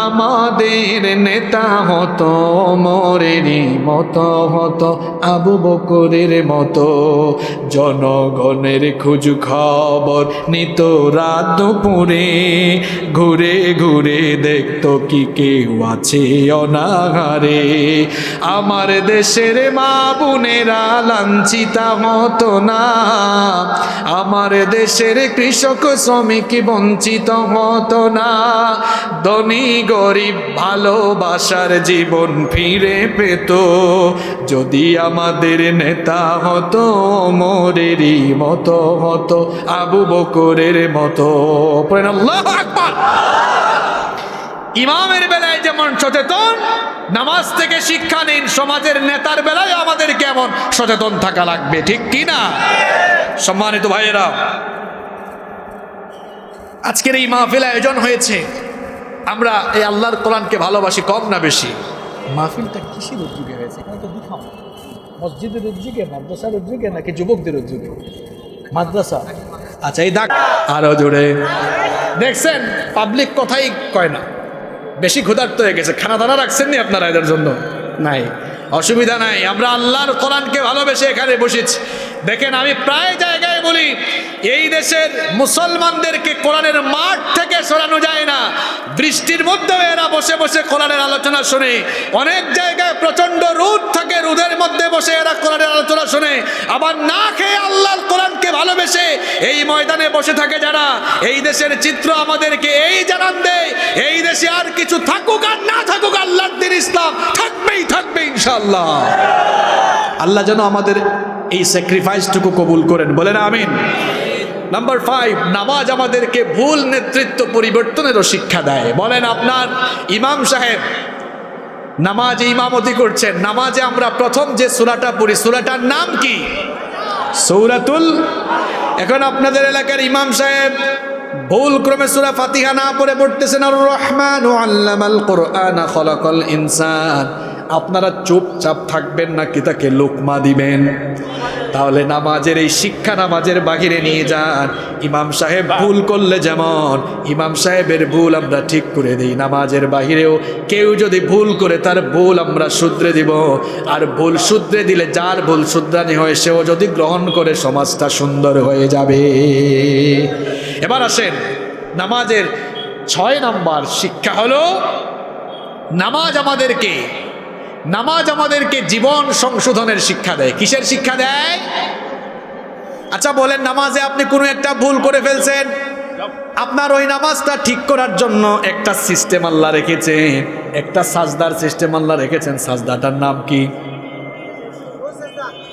আমাদের নেতা হতো, ওমরেরই মতো হতো, আবু বকরের মতো। জনগণের খোঁজ খবর নিত রাত দুপুরে, ঘুরে ঘুরে দেখতো কি কেউ আছে অনাহারে। রে। আমার দেশের মা বোনেরা লাঞ্ছিতা হতো না, আমার দেশের কৃষক শ্রমিক বঞ্চিত হতো না, ধনী গরিব ভালোবাসার জীবন ফিরে পেত যদি আমাদের নেতা হতো ওমরেরই মতো হতো, আবু বকরের মতো। পড়েন আল্লাহু আকবার। ইমামের বেলায় যেমন সচেতন, নামাজ থেকে শিক্ষা নিন, সমাজের নেতার বেলায় আমাদের কেমন সচেতন থাকা লাগবে, ঠিক কি না? সম্মানিত ভাইয়েরা, আজকের এই মাহফিল আয়োজন হয়েছে, আমরা এই আল্লাহর কোরআনকে ভালোবাসি কম না বেশি? মাহফিলটা কিসের উদ্যোগে হয়েছে? এখানে তো দেখাম মসজিদের উদ্যোগে, মাদ্রাসার উদ্যোগে, নাকি যুবকদের উদ্যোগে? মাদ্রাসা। আচ্ছা, এই দাগ আরো জোরে। দেখছেন, পাবলিক কথাই কয় না, বেশি ক্ষুধার্ত হয়ে গেছে। খানা দানা রাখছেন নি আপনারা এদের জন্য? নাই, অসুবিধা নাই, আমরা আল্লাহর কোরআনকে ভালোবেসে এখানে বসেছি। দেখেন, আমি প্রায় জায়গায় বলি, এই দেশের মুসলমানদেরকে কোরআনের মাঠ থেকে সরানো যায় না। বৃষ্টির মধ্যেও এরা বসে বসে কোরআনের আলোচনা শুনে। অনেক জায়গায় প্রচন্ড রোদ থাকে, রোদের মধ্যে বসে এরা কোরআনের আলোচনা শুনে। আবার না খেয়ে আল্লাহর কোরআনকে ভালোবেসে এই ময়দানে বসে থাকে যারা, এই দেশের চিত্র আমাদেরকে এই জানান দেয়, এই দেশে আর কিছু থাকুক আর না থাকুক, আল্লাহর দ্বীন ইসলাম থাকবেই থাকবে ইনশাআল্লাহ। আল্লাহ যেন আমাদের এই স্যাক্রিফাইসটুকু কবুল করেন, বলেন আমিন। নাম্বার 5, নামাজ আমাদেরকে ভুল নেতৃত্ব পরিবর্তনেরও শিক্ষা দেয়। বলেন, আপনার ইমাম সাহেব নামাজে ইমামতি করছেন, নামাজে আমরা প্রথম যে সূরাটা পড়ি, সূরাটার নাম কি? সূরাতুল। এখন আপনাদের এলাকার ইমাম সাহেব ভুল ক্রমে সূরা ফাতিহা না পড়ে পড়তেছেন আর রহমান আল্লামাল কোরআন খলাকাল ইনসান। আপনারা চুপচাপ থাকবেন নাকি তাকে লোকমা দিবেন? তাহলে নামাজের এই শিক্ষা নামাজের বাহিরে নিয়ে যান। ইমাম সাহেব ভুল করলে যেমন ইমাম সাহেবের ভুল আমরা ঠিক করে দিই, নামাজের বাহিরেও কেউ যদি ভুল করে তার ভুল আমরা শুধরে দিব। আর ভুল শুধরে দিলে যার ভুল শুধরানি হয় সেও যদি গ্রহণ করে সমাজটা সুন্দর হয়ে যাবে। এবার আসেন, নামাজের 6 নম্বর শিক্ষা হলো নামাজ আমাদেরকে জীবন সংশোধনের শিক্ষা দেয়। কিসের শিক্ষা দেয়? আচ্ছা বলেন, নামাজে আপনি কোনো একটা ভুল করে ফেলছেন, আপনার ওই নামাজটা ঠিক করার জন্য একটা সিস্টেম আল্লাহ রেখেছেন, একটা সাজদার সিস্টেম আল্লাহ রেখেছেন। সাজদাটার নাম কি?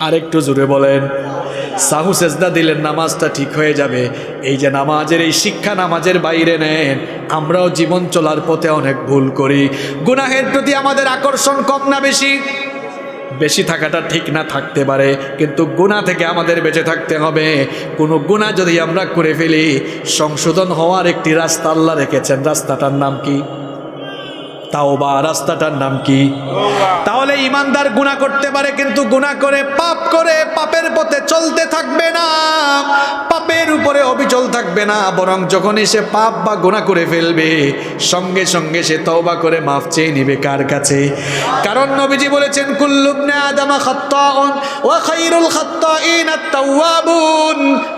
আরেকটু জোরে বলেন। সাহু সেজদা দিলেন নামাজটা ঠিক হয়ে যাবে। এই যে নামাজের এই শিক্ষা নামাজের বাইরে নেন, আমরাও জীবন চলার পথে অনেক ভুল করি। গুনাহের প্রতি আমাদের আকর্ষণ কম না বেশি? বেশি থাকাটা ঠিক না, থাকতে পারে, কিন্তু গুনাহ থেকে আমাদের বেঁচে থাকতে হবে। কোনো গুনাহ যদি আমরা করে ফেলি, সংশোধন হওয়ার একটি রাস্তা আল্লাহ রেখেছেন। রাস্তাটার নাম কি? তাওবা। রাস্তাটার নাম কি? তাহলে ইমানদার গুনাহ করতে পারে, কিন্তু গুনাহ করে পাপের পথে চলতে থাকবে না, পাপের উপরে অবিচল থাকবে না। বরং যখনই সে পাপ বা গুনাহ করে ফেলবে, সঙ্গে সঙ্গে সে তওবা করে মাফ চেয়ে নিবে। কার কাছে? কারণ নবীজি বলেছেন, কুল্লু ইবনে আদম খাত্তাউন ওয়া খায়রুল খাত্তাইন আত-তাওয়াবুন।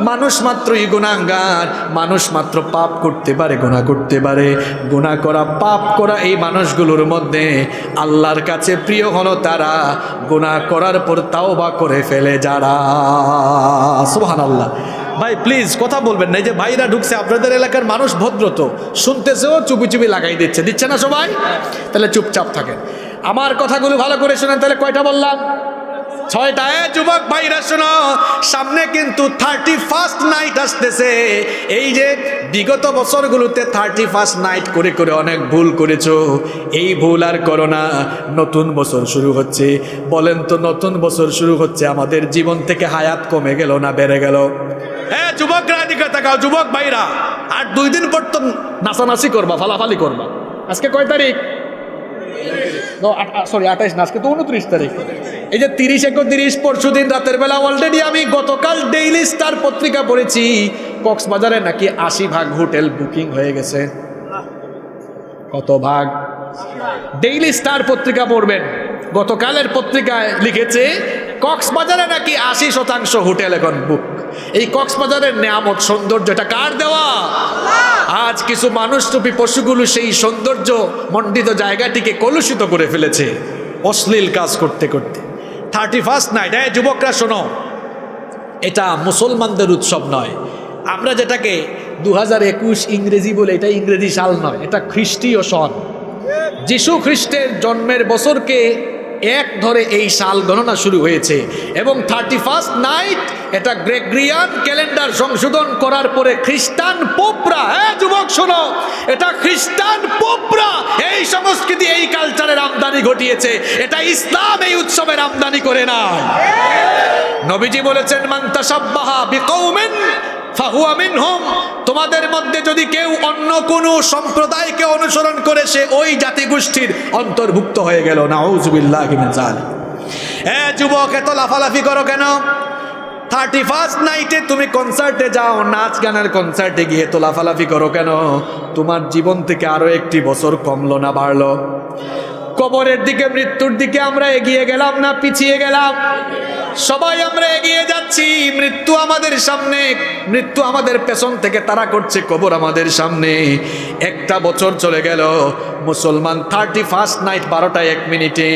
মানুষ মাত্রই গুনাহগার, মানুষ মাত্র পাপ করতে পারে, গুনাহ করতে পারে। গুনাহ করা, পাপ করা, এই মানুষগুলোর মধ্যে আল্লাহর কাছে প্রিয় হলো তারা গুনাহ করার পর তাওবা করে ফেলে যারা। সুবহানাল্লাহ। ভাই প্লিজ কথা বলবেন না, এই যে ভাইরা ঢুকছে, আপনাদের এলাকার মানুষ ভদ্র তো, শুনতেছেও চুপি চুপি লাগাই দিচ্ছে না সবাই? তাহলে চুপচাপ থাকেন, আমার কথাগুলো ভালো করে শোনেন। তাহলে কয়টা বললাম? 6টা। যুবক ভাইরা শোনো, সামনে কিন্তু 31st নাইট আসতেছে। এই যে বিগত বছরগুলোতে 31st নাইট করে করে অনেক ভুল করেছো, এই ভুল আর করো না। নতুন বছর শুরু হচ্ছে, বলেন তো নতুন বছর শুরু হচ্ছে, আমাদের জীবন থেকে হায়াত কমে গেল না বেড়ে গেল? হ্যাঁ যুবকরা দিকে তাকাও, যুবক ভাইরা, আর 2 দিন পর তো নাচানাচি করবা, ফালাফালি করবা। আজকে কয় তারিখ? সরি 28 না, আজকে তো 29 তারিখ। এই যে 30, 31, পরশু দিন রাতের বেলা অলরেডি আমি গতকাল ডেইলি স্টার পত্রিকা পড়েছি, কক্সবাজারে নাকি 80% হোটেল বুকিং হয়ে গেছে। কত ভাগ? ডেইলি স্টার পত্রিকা পড়বেন, গতকালের পত্রিকায় লিখেছে কক্সবাজারে নাকি 80% হোটেল এখন বুক। এই কক্সবাজারের নেয়ামত সৌন্দর্য এটা কার দেওয়া? আজ কিছু মানুষরূপী পশুগুলো সেই সৌন্দর্য মণ্ডিত জায়গাটিকে কলুষিত করে ফেলেছে অশ্লীল কাজ করতে করতে। 31st নাইট, যুবকরা শোনো, এটা মুসলমানদের উৎসব নয়। আমরা যেটাকে 2021 ইংরেজি বলে, এটা ইংরেজি সাল নয়, এটা খ্রিস্টীয় সন। যিশু খ্রিস্টের জন্মের বছরকে এক ধরে এই সাল গণনা শুরু হয়েছে এবং 31st নাইট এটা গ্রেগরিয়ান ক্যালেন্ডার সংশোধন করার পরে খ্রিস্টান পোপরা, যুবক শোনো, এটা খ্রিস্টান পোপরা এই সংস্কৃতি, এই কালচারের আমদানি ঘটিয়েছে। এটা ইসলাম এই উৎসবের আমদানি করে নাই। নবীজি বলেছেন, মান তাশাব্বাহা বিকৌমিন ফাহুয়া মিনহুম, তোমাদের মধ্যে যদি কেউ অন্য কোনো সম্প্রদায়কে অনুসরণ করে সে ওই জাতিগোষ্ঠীর অন্তর্ভুক্ত হয়ে গেল। নাউযুবিল্লাহি মিন যালিক। যুবক, এত লাফালাফি করো কেন? 31st নাইটে তুমি কনসার্টে যাও, নাচ গানের কনসার্টে গিয়ে তো লাফালাফি করো কেন? তোমার জীবন থেকে আরো একটি বছর কমলো না বাড়লো? কবরের দিকে, মৃত্যুর দিকে আমরা এগিয়ে গেলাম না পিছিয়ে গেলাম? সবাই আমরা এগিয়ে যাচ্ছি। মৃত্যু আমাদের সামনে, মৃত্যু আমাদের পেছন থেকে তাড়া করছে, কবর আমাদের সামনে। একটা বছর চলে গেল, মুসলমান 31st নাইট 12টা 1 মিনিটে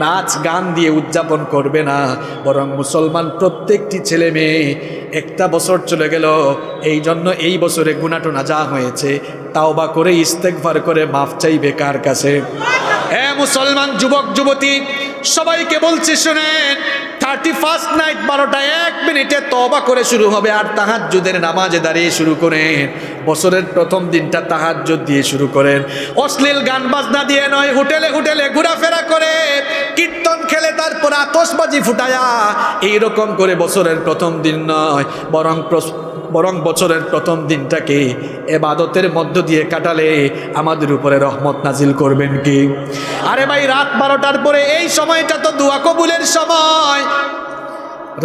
নাচ গান দিয়ে উদযাপন করবে না, বরং মুসলমান প্রত্যেকটি ছেলে মেয়ে একটা বছর চলে গেল, এই জন্য এই বছরে গুনাহটনা যা হয়েছে তাওবা করে ইস্তেগফার করে মাফ চাইবে কার কাছে? মুসলমান যুবক যুবতী সবাইকে বলছি শুনেন, 31st নাইট 12টা 1 মিনিটে তওবা করে শুরু হবে। আর তাহাজ্জুদের নামাজে দাঁড়িয়ে শুরু করেন। বছরের প্রথম দিনটা তাহাজ্জুদ দিয়ে শুরু করেন, অশ্লীল গান বাজনা দিয়ে নয়, হোটেলে হোটেলে ঘোরাফেরা করে, কীর্তন খেলে, তারপর আতশবাজি ফুটায়া, এইরকম করে বছরের প্রথম দিন নয়, বরং বছরের প্রথম দিনটাকে ইবাদতের মধ্য দিয়ে কাটালে আমাদের উপরে রহমত নাজিল করবেন কি? আরে ভাই, রাত 12টার পরে এই সময়টা তো দোয়া কবুলের সময়।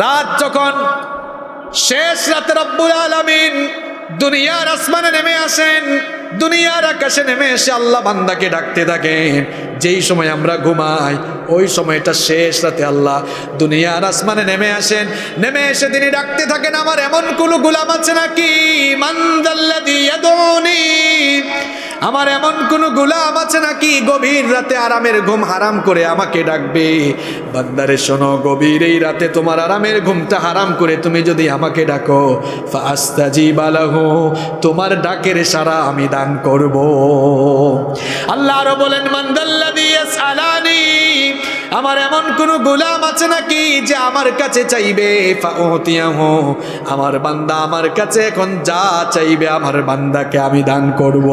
রাত যখন শেষ, রাতে রব্বুল আলামিন দুনিয়ার আসমানে নেমে আসেন, দুনিয়ার আকাশে নেমে এসে আল্লাহ বান্দাকে ডাকতে থাকেন। যেই সময় আমরা ঘুমাই ওই সময়টা শেষ রাতে আল্লাহ দুনিয়ার আসমানে নেমে আসেন, নেমে এসে তিনি ডাকতে থাকেন, আমার এমন কোনো গোলাম আছে নাকি? মান যাল্লাযী ইয়াদউনি, আমার এমন কোন গোলাম আছে নাকি গভীর রাতে আরামের ঘুম হারাম করে আমাকে ডাকবে? বান্দারে শোনো, গভীর এই রাতে তোমার আরামের ঘুমটা হারাম করে তুমি যদি আমাকে ডাকো, ফাস্তাজিবা লাহু, তোমার ডাকের সাড়া আমি দান করব। আল্লাহ আরো বলেন, মান যাল্লাযী ইয়াসআলানি, আমার এমন কোন গোলাম আছে নাকি যে আমার কাছে চাইবে? ফাউতিয়াহু, আমার বান্দা আমার কাছে এখন যা চাইবে আমার বান্দাকে আমি দান করব।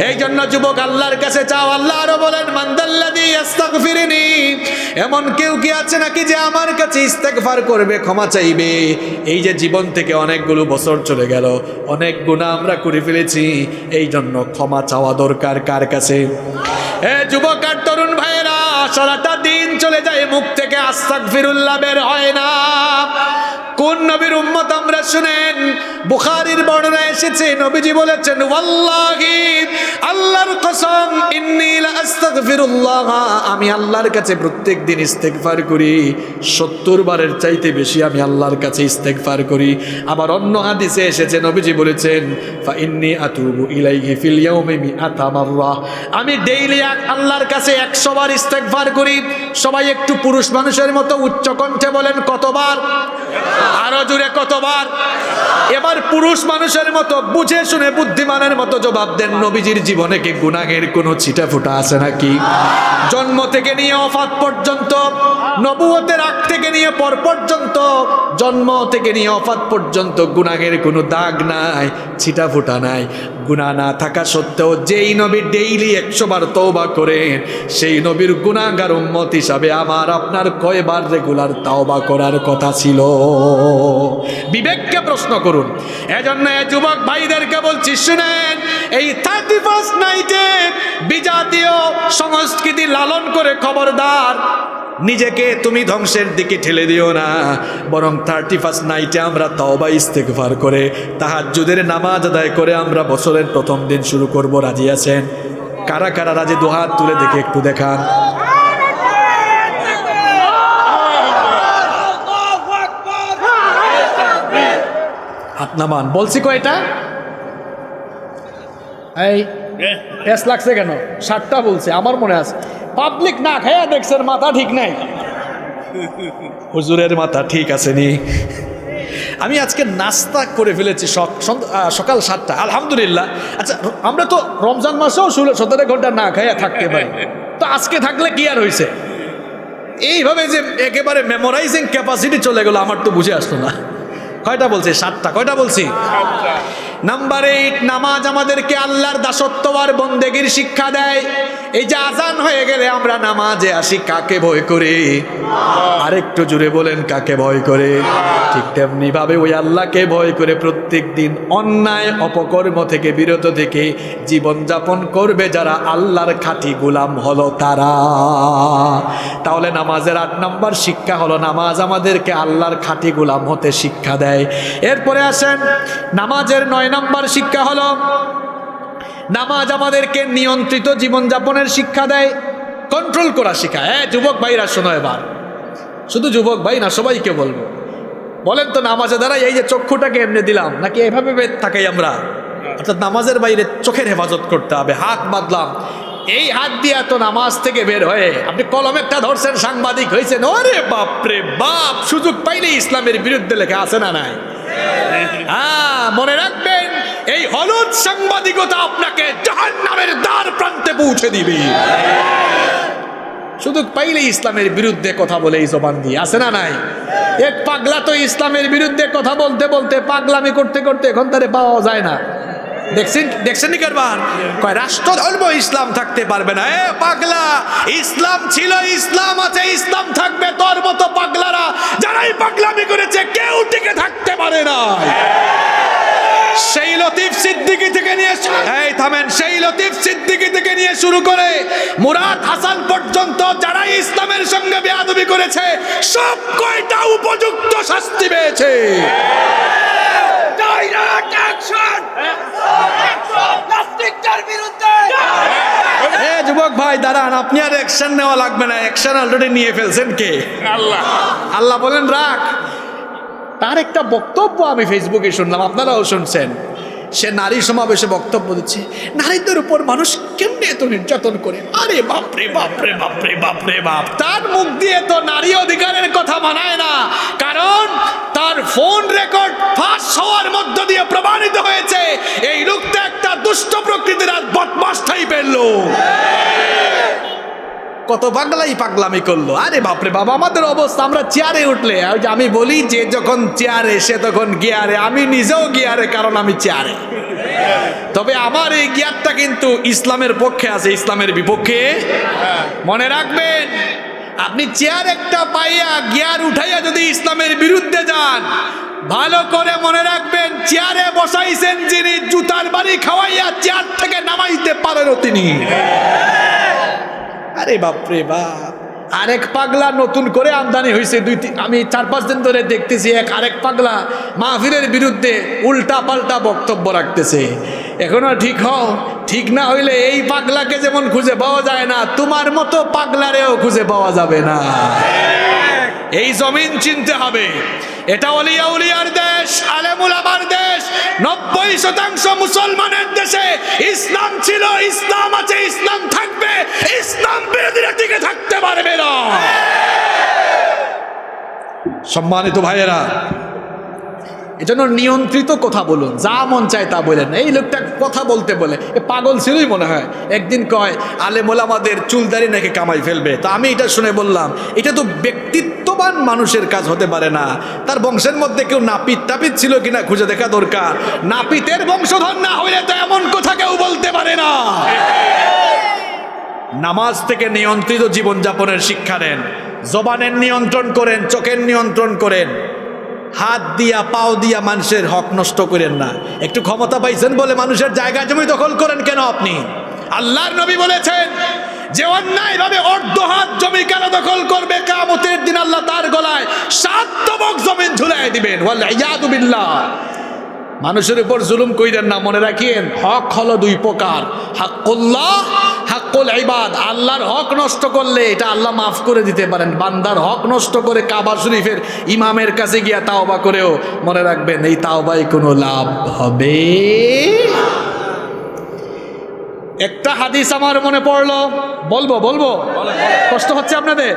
এই জন্য যুবক, আল্লাহর কাছে চাও। আল্লাহ আরো বলেন, মান যাল্লাযী ইস্তাগফিরুনি, এমন কেউ কি আছে নাকি যে আমার কাছে ইস্তেগফার করবে, ক্ষমা চাইবে? এই যে জীবন থেকে অনেকগুলো বছর চলে গেল, অনেক গুনাহ আমরা করে ফেলেছি, এই জন্য ক্ষমা চাওয়া দরকার কার কাছে? যুবক আর তরুণ ভাইয়েরা, সারাটা দিন চলে যায়, মুখ থেকে আস্তাগফিরুল্লাহ বের হয় না। কোন নবীর উম্মত আমরা শুনেন? বুখারীর বর্ণনা এসেছে, নবীজি বলেছেন, ওয়াল্লাহি, আল্লাহর কসম, ইন্নী লা আস্তাগফিরুল্লাহ, আমি আল্লাহর কাছে প্রত্যেক দিন ইস্তেগফার করি, 70 বারের চাইতে বেশি আমি আল্লাহর কাছে ইস্তেগফার করি। আবার অন্য হাদিসে এসেছে, নবীজি বলেছেন, ফা ইন্নী আতুবু ইলাইহি ফিল ইয়াউমি মিআতা মাররা, আমি ডেইলি আল্লাহর কাছে 100 বার ইস্তেগফার করি। সবাই একটু পুরুষ মানুষের মতো উচ্চ কণ্ঠে বলেন, কতবার? আরো জোরে, কতবার? এবার পুরুষ মানুষের মতো বুঝে শুনে বুদ্ধিমানের মতো জবাব দেন, নবীজির জীবনে কি গুনাহের কোনো ছিটা ফোঁটা আছে নাকি? জন্ম থেকে নিয়ে ওফাত পর্যন্ত, নবুয়তের আগ থেকে নিয়ে পর পর্যন্ত, জন্ম থেকে নিয়ে ওফাত পর্যন্ত গুনাহের কোনো দাগ নাই, ছিটা ফোঁটা নাই। গুনাহ না থাকা সত্ত্বেও যেই নবী ডেইলি 100 বার তওবা করেন, সেই নবীর গুনাহগার উম্মত হিসাবে আমার আপনার কয়বার রেগুলার তওবা করার কথা ছিল? বিবেককে প্রশ্ন করুন। এজন্য যুবক ভাইদেরকে বলছি, শুনেন, এই 31st নাইটে বিজাতীয় সংস্কৃতি লালন করে খবরদার নিজেকে তুমি ধ্বংসের দিকে ঠেলে দিও না, বরং 31st নাইটে আমরা তওবা ইস্তেগফার করে তাহাজ্জুদের নামাজ আদায় করে আমরা বছরের প্রথম দিন শুরু করব। রাজি আছেন? কারা কারা রাজি? দুহাত তুলে দেখে একটু দেখান। হাত নামান। বলছি কয়টা? এই পেস লাগছে কেন? 7টা বলছে, আমার মনে আছে। পাবলিক না খায়া দেখছেন মাথা ঠিক নাই। হুজুরের মাথা ঠিক আছে নি? আমি আজকে নাস্তা করে ফেলেছি সকাল 7টা, আলহামদুলিল্লাহ। আচ্ছা, আমরা তো রমজান মাসেও 17 ঘন্টা না খাইয়া থাকতে পারি, তো আজকে থাকলে কি আর হয়েছে? এইভাবে যে একেবারে মেমোরাইজিং ক্যাপাসিটি চলে গেল, আমার তো বুঝে আসতো না। কয়টা বলছি? 7টা। কয়টা বলছি? নাম্বার 8, নামাজ আমাদেরকে আল্লাহর দাসত্ব আর বন্দেগীর শিক্ষা দেয়। এই যে আজান হয়ে গেলে আমরা নামাজে আসি কাকে ভয় করে? আরেকটু জুড়ে বলেন, কাকে ভয় করে? ঠিক তেমনি ভাবে ওই আল্লাহকে ভয় করে প্রত্যেক দিন অন্যায় অপকর্ম থেকে বিরত থেকে জীবনযাপন করবে যারা আল্লাহর খাঁটি গোলাম হলো তারা। তাহলে নামাজের 8 নম্বর শিক্ষা হলো নামাজ আমাদেরকে আল্লাহর খাঁটি গোলাম হতে শিক্ষা দেয়। এরপরে আসেন নামাজের 9 নম্বর শিক্ষা হলো নামাজ আমাদেরকে নিয়ন্ত্রিত জীবনযাপনের শিক্ষা দেয়, কন্ট্রোল করা শিখায়। হ্যাঁ যুবক ভাইরা শোনো, এবার শুধু যুবক ভাই না, সবাইকে বলবো, বলেন তো নামাজের দ্বারা এই যে চক্ষুটাকে এমনি দিলাম নাকি এভাবে থাকাই আমরা? অর্থাৎ নামাজের বাইরে চোখের হেফাজত করতে হবে। হাত বাঁধলাম, এই হাত দিয়ে তো নামাজ থেকে বের হয়ে আপনি কলম একটা ধরছেন, সাংবাদিক হয়েছেন, ওরে বাপরে বাপ, সুযোগ পাইলে ইসলামের বিরুদ্ধে লেখা আছে না নাই? হ্যাঁ, মনে রাখবেন এই হলুদ সাংবাদিকতা আপনাকে জাহান্নামের দ্বার প্রান্তে পৌঁছে দিবে। সুযোগ পাইলে ইসলামের বিরুদ্ধে কথা বলে এই জবান দিয়ে, আছে না নাই? এক পাগলা তো ইসলামের বিরুদ্ধে কথা বলতে বলতে পাগলামি করতে করতে এখন তারে পাওয়া যায় না। দেখছেন নি কারবার? কয় রাষ্ট্র ধর্ম ইসলাম থাকতে পারবে না। এ পাগলা, ইসলাম ছিল, ইসলাম আছে, ইসলাম থাকবে। তোর মতো পাগলারা যারাই পাগলামি করেছে কেউ টিকে থাকতে পারে না। সেই লতিফ সিদ্দিকী থেকে নিয়ে, এই থামেন, সেই লতিফ সিদ্দিকী থেকে নিয়ে শুরু করে মুরাদ হাসান পর্যন্ত যারা ইসলামের সঙ্গে বেয়াদবি করেছে সব কয়টা উপযুক্ত শাস্তি পেয়েছে। যুবক ভাই দাঁড়ান, আপনি আর অ্যাকশন নেওয়া লাগবে না, অ্যাকশন অলরেডি নিয়ে ফেলছেন কে? আল্লাহ। আল্লাহ বলেন রাখ। তার একটা বক্তব্য আমি ফেসবুকে শুনলাম, আপনারাও শুনছেন। সে নারী সমাবেশে বক্তব্য দিচ্ছে, নারীদের উপর মানুষ কেমনে এত নির্যাতন করে। আরে বাপরে বাপরে বাপরে বাপরে বাপ, তার মুখ দিয়ে তো নারী অধিকারের কথা মানায় না, কারণ তার ফোন রেকর্ড ফাঁস হওয়ার মধ্য দিয়ে প্রমাণিত হয়েছে এই লোকটা একটা দুষ্ট প্রকৃতির আর বদমাশ টাইপের লোক। কত পাগলাই পাগলামি করলো। আরে বাপরে বাবা, আমাদের অবস্থা, আমরা চেয়ারে উঠলে, ওই যে আমি বলি যে যখন চেয়ারে সে তখন গিয়ারে, আমি নিজেও গিয়ারে, কারণ আমি চেয়ারে। তবে আমার এই গিয়ারটা কিন্তু ইসলামের পক্ষে আছে, ইসলামের বিপক্ষে। মনে রাখবেন, আপনি চেয়ার একটা পাইয়া গিয়ার উঠাইয়া যদি ইসলামের বিরুদ্ধে যান, ভালো করে মনে রাখবেন চেয়ারে বসাইছেন যিনি, জুতার বাড়ি খাওয়াইয়া চেয়ার থেকে নামাইতে পারেন তিনি। আরে বাপরে বাপ, আরেক পাগলা নতুন করে আমদানি হয়েছে। আমি 4-5 দিন ধরে দেখতেছি আরেক পাগলা মাহফিলের বিরুদ্ধে উল্টা পাল্টা বক্তব্য রাখতেছে। এখনো ঠিক হও, ঠিক না হইলে এই পাগলাকে যেমন খুঁজে পাওয়া যায় না, তোমার মতো পাগলারেও খুঁজে পাওয়া যাবে না। এই জমিন চিনতে হবে, এটা ওলিয়া উলিয়ার দেশ, আলেম উলামার দেশ। 90% মুসলমানের দেশে ইসলাম ছিল, ইসলাম আছে, ইসলাম থাকবে। ইসলাম বিরোধীরা টিকে থাকতে পারবে না। সম্মানিত ভাইয়েরা, এজন্য নিয়ন্ত্রিত কথা বলুন, যা মন চায় তা বলেন। এই লোকটা কথা বলতে বলে এ পাগল ছিলই মনে হয়। একদিন কয় আলেম ওলামাদের চুলদারি নাকি কামাই ফেলবে। তো আমি এটা শুনে বললাম, এটা তো ব্যক্তিত্ববান মানুষের কাজ হতে পারে না। তার বংশের মধ্যে কেউ নাপিত টাপিত ছিল কিনা খুঁজে দেখা দরকার। নাপিতের বংশধর না হইলে তো এমন কথা কেউ বলতে পারে না। নামাজ থেকে নিয়ন্ত্রিত জীবনযাপনের শিক্ষা নেন, জবানের নিয়ন্ত্রণ করেন, চোখের নিয়ন্ত্রণ করেন, হাত দিয়া পাও দিয়া মানুষের হক নষ্ট করেন না। একটু ক্ষমতা পাইছেন বলে মানুষের জায়গা জমি দখল করেন কেন আপনি? আল্লাহর নবী বলেছেন যে অন্যায় ভাবে অর্ধ হাত জমি কেন দখল করবে, কিয়ামতের দিন আল্লাহ তার গলায় 7 তবক জমিন ঝুলাই দিবেন। ওয়াল ইয়াদু বিল্লাহ। মানুষের উপর জুলুম কইরেন না, মনে রাখিয়েন হক হলো 2 প্রকার, হাক্কুল্লাহ, হাক্কুল হকুল ইবাদ, আল্লাহর হক নষ্ট করলে এটা আল্লাহ মাফ করে দিতে পারেন। বান্দার হক নষ্ট করে কাবা শরীফের ইমামের কাছে গিয়া তাওবা করেও মনে রাখবেন এই তাওবায় কোনো লাভ হবে। একটা হাদিস আমার মনে পড়লো, বলবো কষ্ট হচ্ছে আপনাদের?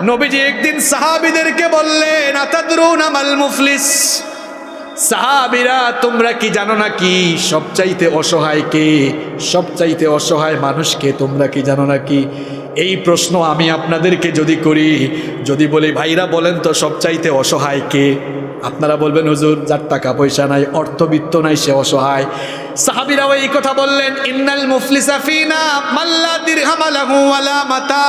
নবীজি একদিন সাহাবীদেরকে বললেন, আতাদরুনা মাল মুফলিস, সাহাবীরা তোমরা কি জানো না কি সবচাইতে অসহায় কে? সবচাইতে অসহায় মানুষকে তোমরা কি জানো না কি? এই প্রশ্ন আমি আপনাদেরকে যদি করি, যদি বলি ভাইরা বলেন তো সবচাইতে অসহায় কে, আপনারা বলবেন হুজুর যার টাকা পয়সা নাই, অর্থবিত্ত নাই, সে অসহায়। সাহাবীরাও এই কথা বললেন, ইন্নাল মুফলিসা ফিনা মাল্লা দিরহাম লাহু ওয়ালা মাতা।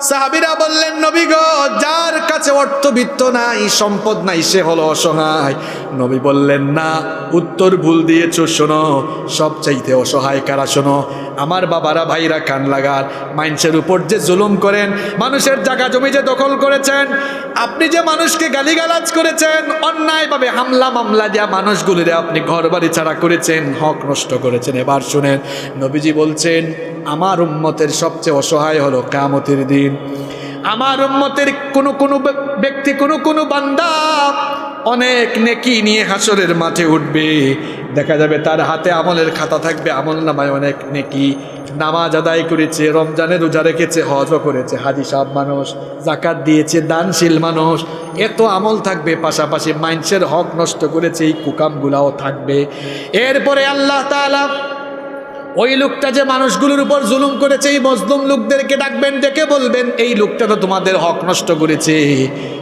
সাহাবীরা বললেন নবী গো, যার কাছে অর্থবিত্ত নাই, সম্পদ নাই, সে হলো অসহায়। নবী বললেন না, উত্তর ভুল দিয়েছো, শোনো সবচাইতে অসহায় কারা শোনো। আমার বাবারা, ভাইরা, কান লাগার, মানুষের উপর যে জুলুম করেন, মানুষের জায়গা জমি যে দখল করেছেন, আপনি যে মানুষকে গালিগালাজ করেছেন, অন্যায়ভাবে হামলা মামলা দেয়া মানুষগুলিরে আপনি ঘর বাড়ি ছাড়া করেছেন, হক নষ্ট করেছেন। এবার শুনেন, নবীজি বলছেন আমার উম্মতের সবচেয়ে অসহায় হলো কিয়ামতের দিন। আমার উম্মতের কোনো ব্যক্তি, কোনো বান্দা অনেক নেকি নিয়ে হাসরের মাঠে উঠবে, দেখা যাবে তার হাতে আমলের খাতা থাকবে, আমল নামায় অনেক নেকি, নামাজ আদায় করেছে, রমজানে রোজা রেখেছে, হজও করেছে, হাজি সাহেব মানুষ, জাকাত দিয়েছে, দানশীল মানুষ, এত আমল থাকবে, পাশাপাশি মানুষের হক নষ্ট করেছে, এই কুকামগুলাও থাকবে। এরপরে আল্লাহ তাআলা ওই লোকটা যে মানুষগুলোর উপর জুলুম করেছে, এই মজলুম লোকদেরকে ডাকবেন, ডেকে বলবেন এই লোকটা তো তোমাদের হক নষ্ট করেছে,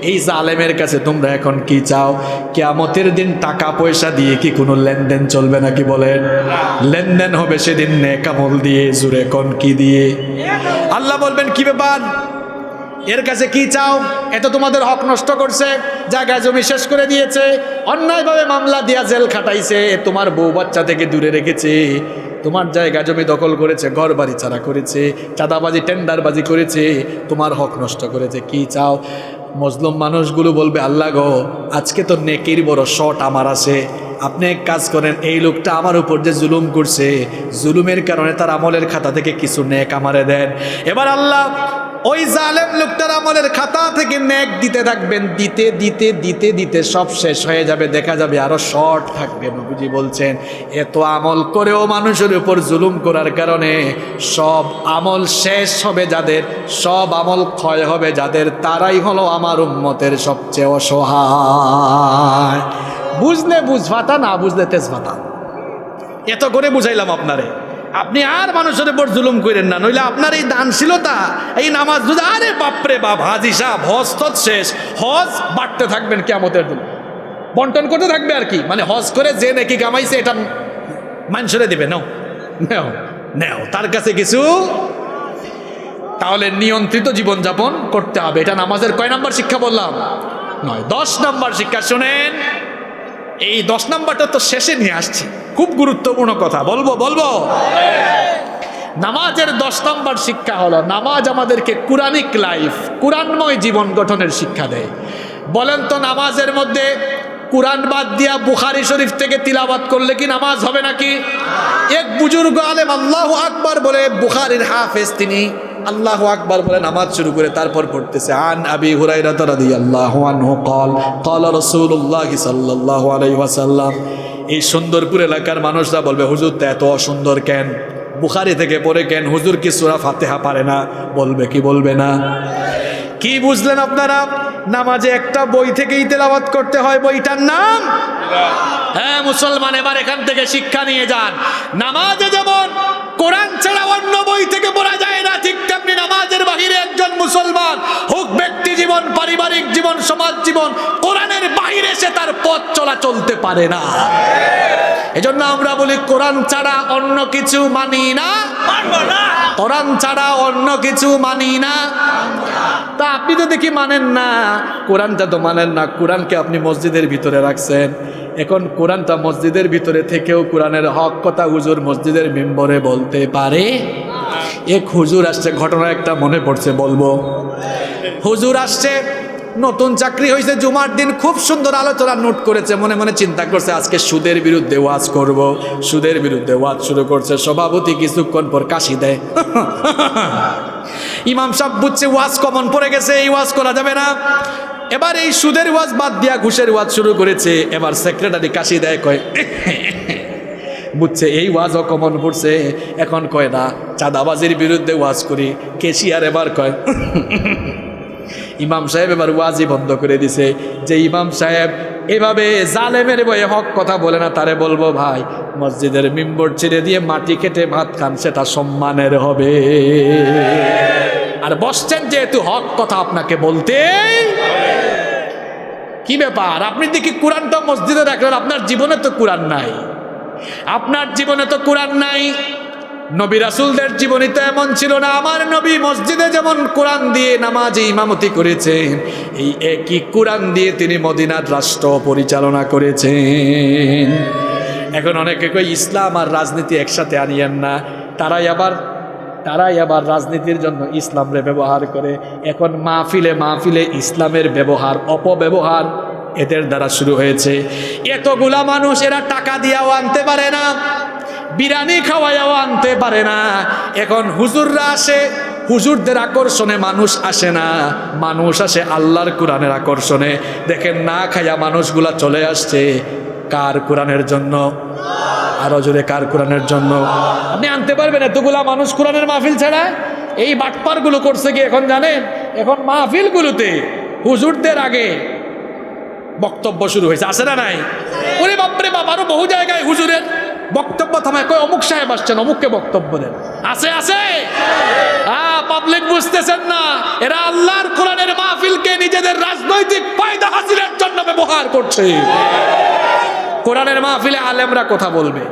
এই জালেমের কাছে তোমরা এখন কি চাও? কিয়ামতের দিন টাকা পয়সা দিয়ে কি কোনো লেনদেন চলবে নাকি বলেন? লেনদেন হবে সেদিন নেক আমল দিয়ে। জুরে কোন কি দিয়ে? আল্লাহ বলবেন কি ব্যাপার, এর কাছে কি চাও? এত তোমাদের হক নষ্ট করছে, জায়গা জমি শেষ করে দিয়েছে, অন্যায়ভাবে মামলা দিয়া জেল খাটাইছে, তোমার বউ বাচ্চা থেকে দূরে রেখেছে, তোমার জায়গা জমি দখল করেছে, ঘর বাড়ি ছাড়া করেছে, চাঁদাবাজি টেন্ডারবাজি করেছে, তোমার হক নষ্ট করেছে, কি চাও? মজলুম মানুষগুলো বলবে আল্লাহ গো, আজকে তো নেকির বড় শট আমার আছে, আপনি এক কাজ করেন, এই লোকটা আমার উপর যে জুলুম করছে, জুলুমের কারণে তার আমলের খাতা থেকে কিছু নেক আমারে দেন। এবার আল্লাহ ওই জালেম লোকটার আমলের খাতা থেকে নেক দিতে থাকবেন, দিতে দিতে দিতে দিতে সব শেষ হয়ে যাবে, দেখা যাবে আরো শর্ট থাকবে। নবীজি বলছেন এত আমল করেও মানুষের উপর জুলুম করার কারণে সব আমল শেষ হবে যাদের, সব আমল ক্ষয় হবে যাদের, তারাই হলো আমার উম্মতের সবচেয়ে অসহায়। বুঝলে বুঝভাতা, না বুঝলে তেজভাতা। এত করে বুঝাইলাম আপনারে, আপনি আর মানুষের উপর জুলুম করেন না, নইলে আপনার এই দানশীলতা, এই নামাজ রোজা, আরে বাপরে বাপ, হাজি সাহেব হজ তো শেষ, হজ বাড়তে থাকবেন কিয়ামতের দিন, বন্টন করতে থাকবে আর কি, মানে হজ করে যে নাকি কামাইছে এটা মানুষের দিবে, নাও নাও নাও, তার কাছে কিছু। তাহলে নিয়ন্ত্রিত জীবনযাপন করতে হবে। এটা নামাজের কয় নাম্বার শিক্ষা বললাম? 9। 10 নাম্বার শিক্ষা শুনেন, এই 10 নাম্বারটা তো শেষে নিয়ে আসছি, খুব গুরুত্বপূর্ণ কথা বলবো। নামাজের 10 নম্বর শিক্ষা হলো, নামাজ আমাদেরকে কুরআনিক লাইফ, কুরআনময় জীবন গঠনের শিক্ষা দেয়। বলেন তো নামাজের মধ্যে কুরআন বাদ দিয়া বুখারী শরীফ থেকে তিলাওয়াত করলে কি নামাজ হবে নাকি? এক বুজুর্গ আলেম আল্লাহু আকবার বলে, বুখারীর হাফেজ তিনি, আল্লাহু আকবার বলে নামাজ শুরু করে তারপর পড়তেছে, আন আবি হুরায়রা রাদিয়াল্লাহু আনহু قال قال رسول الله সাল্লাল্লাহু আলাইহি ওয়াসাল্লাম। এই সুন্দরপুর এলাকার মানুষরা বলবে হুজুর তা এত অসুন্দর কেন, বুখারী থেকে পড়ে কেন, হুজুর কি সূরা ফাতিহা পারে না? বলবে কি বলবে না? কি বুঝলেন আপনারা? নামাজে একটা বই থেকেই তেলাওয়াত করতে হয়, বইটার নাম, হ্যাঁ মুসলমান, এবার এখান থেকে শিক্ষা নিয়ে যান। নামাজে যেমন কোরআন ছাড়া অন্য বই থেকে পড়া যায় না, ঠিক তেমনি নামাজের বাহিরে একজন মুসলমান হোক ব্যক্তি জীবন, পারিবারিক জীবন, সমাজ জীবন, কোরআনের বাহিরে সে তার পথ চলা চলতে পারে না। এজন্য আমরা বলি কোরআন ছাড়া অন্য কিছু মানি না, মানবো না, কোরআন ছাড়া অন্য কিছু মানি না। তা আপনি তো দেখি মানেন না, কোরআনটা তো মানেন না, কোরআনকে আপনি মসজিদের ভিতরে রাখছেন। এখন কোরআনটা মসজিদের ভিতরে থেকেও কোরআনের হক কথা হুজুর মসজিদের মেম্বরে বলতে পারে? এক হুজুর আসছে, ঘটনা একটা মনে পড়ছে, বলবো। হুজুর আসছে নতুন চাকরি হয়েছে, জুমার দিন খুব সুন্দর আলোচনা নোট করেছে, মনে মনে চিন্তা করছে আজকে সুদের বিরুদ্ধে ওয়াজ করব। সুদের বিরুদ্ধে ওয়াজ শুরু করছে, সভাপতি কিছুক্ষণ পর কাশি দেয়। ইমাম সাহেব বুঝছে ওয়াজ কমন পড়ে গেছে, এই ওয়াজ করা যাবে না। এবার এই সুদের ওয়াজ বাদ দিয়া ঘুষের ওয়াজ শুরু করেছে। এবার সেক্রেটারি কাশি দেয়, কয় বুঝছে এই ওয়াজও কমন পড়ছে, এখন কয় না চাঁদাবাজির বিরুদ্ধে ওয়াজ করি। কেশিয়ার এবার কয়। ইমাম সাহেব এবার ওয়াজই বন্ধ করে দিছে। যে ইমাম সাহেব এভাবে জালেমের বয়ে হক কথা বলে না, তারে বলবো ভাই মসজিদের মিম্বর ছেড়ে দিয়ে মাটি কেটে ভাত খান, সেটা সম্মানের হবে। আর বসছেন যেহেতু হক কথা আপনাকে বলতে। কি ব্যাপার, আপনি দেখি কোরআনটা মসজিদে রাখলেন, আপনার জীবনে তো কোরআন নাই। আপনার জীবনে তো কোরআন নাই। নবী রাসূলদের জীবনী তো এমন ছিল না। আমার নবী মসজিদে যেমন কোরআন দিয়ে নামাজে ইমামতি করেছেন, এই একই কোরআন দিয়ে তিনি মদিনার রাষ্ট্র পরিচালনা করেছেন। এখন অনেকে কই ইসলাম আর রাজনীতি একসাথে আনিয়েন না। তারাই আবার রাজনীতির জন্য ইসলামরে ব্যবহার করে। এখন মাহফিলে ইসলামের ব্যবহার, অপব্যবহার এদের দ্বারা শুরু হয়েছে। এতগুলা মানুষ, এরা টাকা দিয়েও আনতে পারে না, বিরিয়ানি খাওয়াইয়াও আনতে পারে না। এখন হুজুররা আসে, হুজুরদের আকর্ষণে মানুষ আসে না, মানুষ আসে আল্লাহর কোরআনের আকর্ষণে। দেখেন না খাইয়া মানুষগুলা চলে আসছে কার কোরআনের জন্য? আরো জোরে, কার কোরআনের জন্য? আপনি আনতে পারবেন এতগুলা মানুষ কোরআনের মাহফিল ছাড়া? এই বাটপারগুলো করছে কি এখন জানেন? এখন মাহফিলগুলোতে হুজুরদের আগে বক্তব্য শুরু হয়েছে, আছে না নাই? ওরে বাপরে বাপ, আরো বহু জায়গায় হুজুরের বক্তব্য থামায়, কই অমুক সাহেব আসছেন, অমুককে বক্তব্য দেন। আছে পাবলিক বুঝতেছেন না, এরা আল্লাহর কোরআনের মাহফিলকে নিজেদের রাজনৈতিক ফায়দা হাসিলের জন্য ব্যবহার করছে। কোরআনের মাহফিলে আলেমরা কথা বলবে।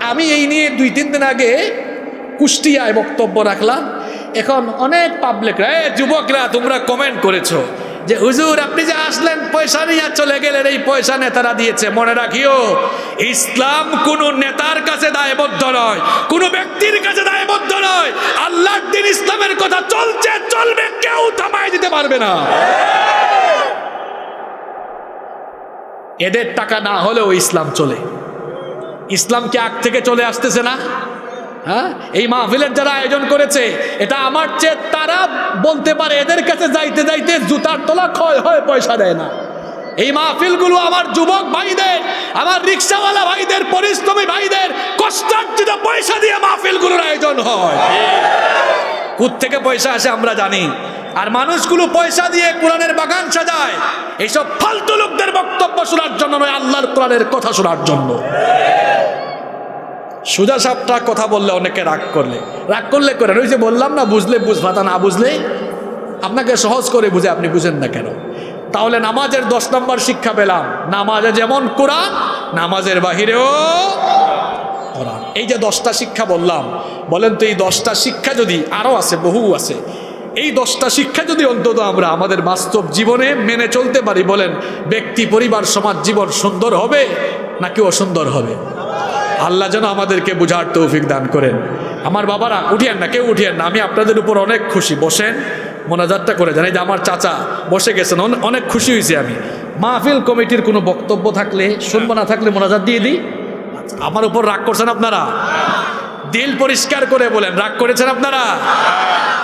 আমি এই নিয়ে 2-3 দিন আগে কুষ্টিয়ায় বক্তব্য রাখলাম। এখন অনেক পাবলিকরা, যুবকরা তোমরা কমেন্ট করেছো যে হুজুর আপনি যে আসলেন পয়সা নিয়ে চলে গেলেন, এই পয়সা নেতারা দিয়েছে। মনে রাখিও, ইসলাম কোন নেতার কাছে দায়বদ্ধ নয়, কোন ব্যক্তির কাছে দায়বদ্ধ নয়। আল্লাহর দ্বীন ইসলামের কথা চলছে, চলবে, কেউ থামায় দিতে পারবে না। এদের টাকা না হলেও ইসলাম চলে। ইসলাম কি আগ থেকে চলে আসতেছে না? হ্যাঁ, এই মাহফিলের যারা আয়োজন করেছে, এটা আমার চেয়ে তারা বলতে পারে, এদের কাছে যাইতে যাইতে জুতার তলা ক্ষয় হয়, পয়সা দেয় না। এই মাহফিলগুলো আমার যুবক ভাইদের, আমার রিক্সাওয়ালা ভাইদের, পরিশ্রমী ভাইদের কষ্টার্জিত পয়সা দিয়ে মাহফিলগুলোর আয়োজন হয়। কোত্থেকে পয়সা আসে আমরা জানি। আর মানুষগুলো পয়সা দিয়ে কোরআনের বাগান সাজায়, এইসব ফালতু লোকদের বক্তব্য শোনার জন্য নয়, আল্লাহর কোরআনের কথা শোনার জন্য। সুজা সাপটা কথা বললে অনেকে রাগ করলে করেন। ওই যে বললাম না, বুঝলে বুঝবাতা, না বুঝলে আপনাকে সহজ করে বুঝে, আপনি বুঝেন না কেন? তাহলে নামাজের 10 নম্বর শিক্ষা পেলাম, নামাজে যেমন কোরআন, নামাজের বাহিরেও কোরআন। এই যে 10টা শিক্ষা বললাম, বলেন তো এই 10টা শিক্ষা যদি, আরও আছে, বহু আছে, এই 10টা শিক্ষা যদি অন্তত আমরা আমাদের বাস্তব জীবনে মেনে চলতে পারি, বলেন ব্যক্তি, পরিবার, সমাজ, জীবন সুন্দর হবে নাকি অসুন্দর হবে? আল্লাহ যেন আমাদেরকে বুঝার তৌফিক দান করেন। আমার বাবারা উঠিয়েন না, কেউ উঠিয়েন না, আমি আপনাদের উপর অনেক খুশি। বসেন, মোনাজাতটা করে যান। এই যে আমার চাচা বসে গেছেন, অনেক খুশি হয়েছি আমি। মাহফিল কমিটির কোনো বক্তব্য থাকলে, শুনবো, না থাকলে মোনাজাত দিয়ে দিই। আমার উপর রাগ করছেন আপনারা? দিল পরিষ্কার করে বলেন, রাগ করেছেন আপনারা?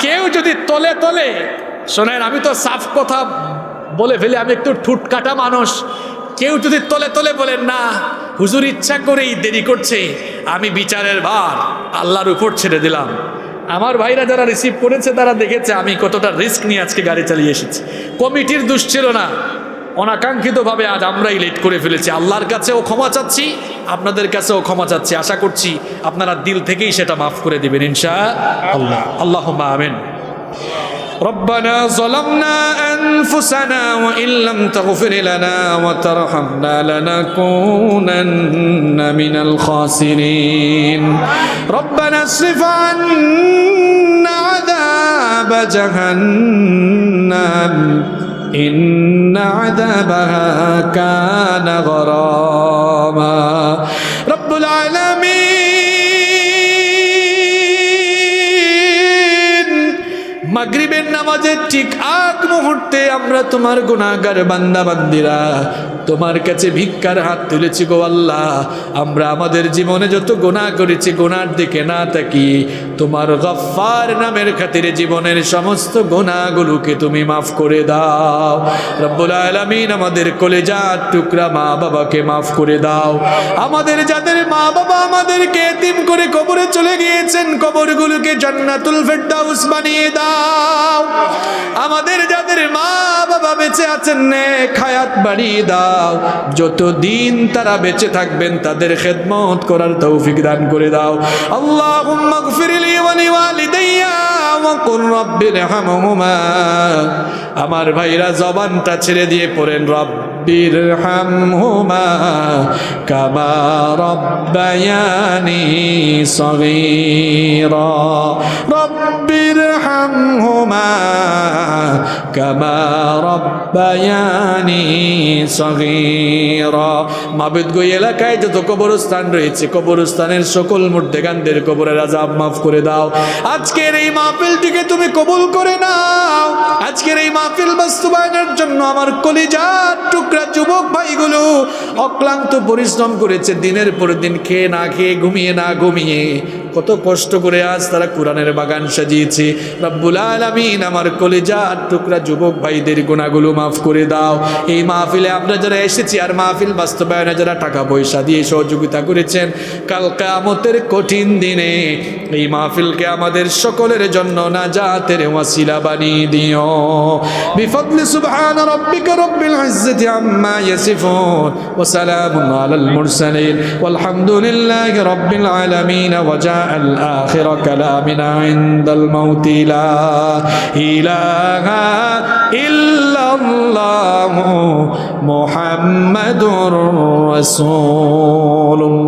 কেউ যদি তলে তলে শোনেন, আমি তো সাফ কথা বলে ফেলি, আমি একটু ঠুটকাটা মানুষ। কেউ যদি তলে তলে বলেন না হুজুর ইচ্ছা করেই দেরি করছে, আমি বিচারের ভার আল্লাহর উপর ছেড়ে দিলাম। আমার ভাইরা যারা রিসিভ করেছে তারা দেখেছে আমি কতটা রিস্ক নিয়ে আজকে গাড়ি চালিয়ে এসেছি। কমিটির দোষ ছিল না, অনাকাঙ্ক্ষিতভাবে আজ আমরাই লেট করে ফেলেছি। আল্লাহর কাছেও ক্ষমা চাচ্ছি, আপনাদের কাছেও ক্ষমা চাচ্ছি। আশা করছি আপনারা দিল থেকেই সেটা মাফ করে দেবেন ইনশাআল্লাহ। আল্লাহুম্মা আমিন। ربنا ظلمنا أنفسنا وإن لم تغفر لنا وترحمنا لنكونن من الخاسرين ربنا اصرف عنا عذاب جهنم إن عذابها كان غراما رب العالمين মাগরিবের নামাজের ঠিক আগ মুহূর্তে আমরা তোমার গুনাহগার বান্দা বান্দিরা তোমার কাছে ভিক্ষার হাত তুলেছি গো আল্লাহ। আমরা আমাদের জীবনে যত গুনাহ করেছি গুনার দিকে না তাকিয়ে তোমার গফফার নামের খাতিরে জীবনের সমস্ত গুনাহগুলোকে তুমি মাফ করে দাও রব্বুল আলামিন। আমাদের কলেজার টুকরা মা বাবাকে মাফ করে দাও। আমাদের যাদের মা বাবা আমাদেরকে এতিম করে কবরে চলে গিয়েছেন কবরগুলোকে জান্নাতুল ফেরদাউস বানিয়ে দাও। আমাদের যাদের মা বাবা বেঁচে আছেন নেক হায়াত বাড়িয়ে দাও। যতদিন তারা বেঁচে থাকবেন তাদের খেদমত করার তৌফিক দান করে দাও। আল্লাহুম্মা গফিরলি ওয়া লিওয়ালিদাইয়া ওয়া কুর রাব্বিরহামহুমা। আমার ভাইরা জবানটা ছেড়ে দিয়ে পড়েন রব্বিরহামহুমা কামা রব্বায়ানি সগীরা। রব্বিরহামহুমা কামা রব্বায়ানি সগীরা। মাবুদ গো এলাকায় যত কবরস্থান রয়েছে কবরস্থানের সকল মুর্দেগানদের কবরের আযাব মাফ করে দাও। আজকের এই মাহফিলটিকে তুমি কবুল করে নাও। আজকের এই মাহফিল বাস্তবায়নের জন্য আমার কলিজার টুকরা যুবক ভাইগুলো অক্লান্ত পরিশ্রম করেছে দিনের পর দিন, খেয়ে না খেয়ে ঘুমিয়ে না ঘুমিয়ে কত কষ্ট করে আজ তারা কোরআনের বাগান সাজিয়েছে। রব্বুল আলামিন আমার কলিজার টুকরা যুবক ভাইদের গুনাহগুলো মাফ করে দাও। এই মাহফিলে আমরা যারা এসেছি আর মাহফিল বাস্তবায়নে যারা টাকা পয়সা দিয়ে সহযোগিতা করেছেন, কাল কিয়ামতের কঠিন দিনে এই মাহফিলকে আমাদের সকলের জন্য নাজাতের ওয়াসিলা বানিয়ে দিও। বিফদলি সুবহান রাব্বিকা রব্বিল ইজ্জাতি আম্মা ইয়াসিফুন ওয়া সালামুন আলাল মুরসালিন ওয়ালহামদুলিল্লাহি রাব্বিল আলামিন। ওয়া জাআল আখির কালামিনা ইনদাল মাউত লা ইলাহা ইল্লাল্লাহু মুহাম্মাদুর রাসূলুল্লাহ।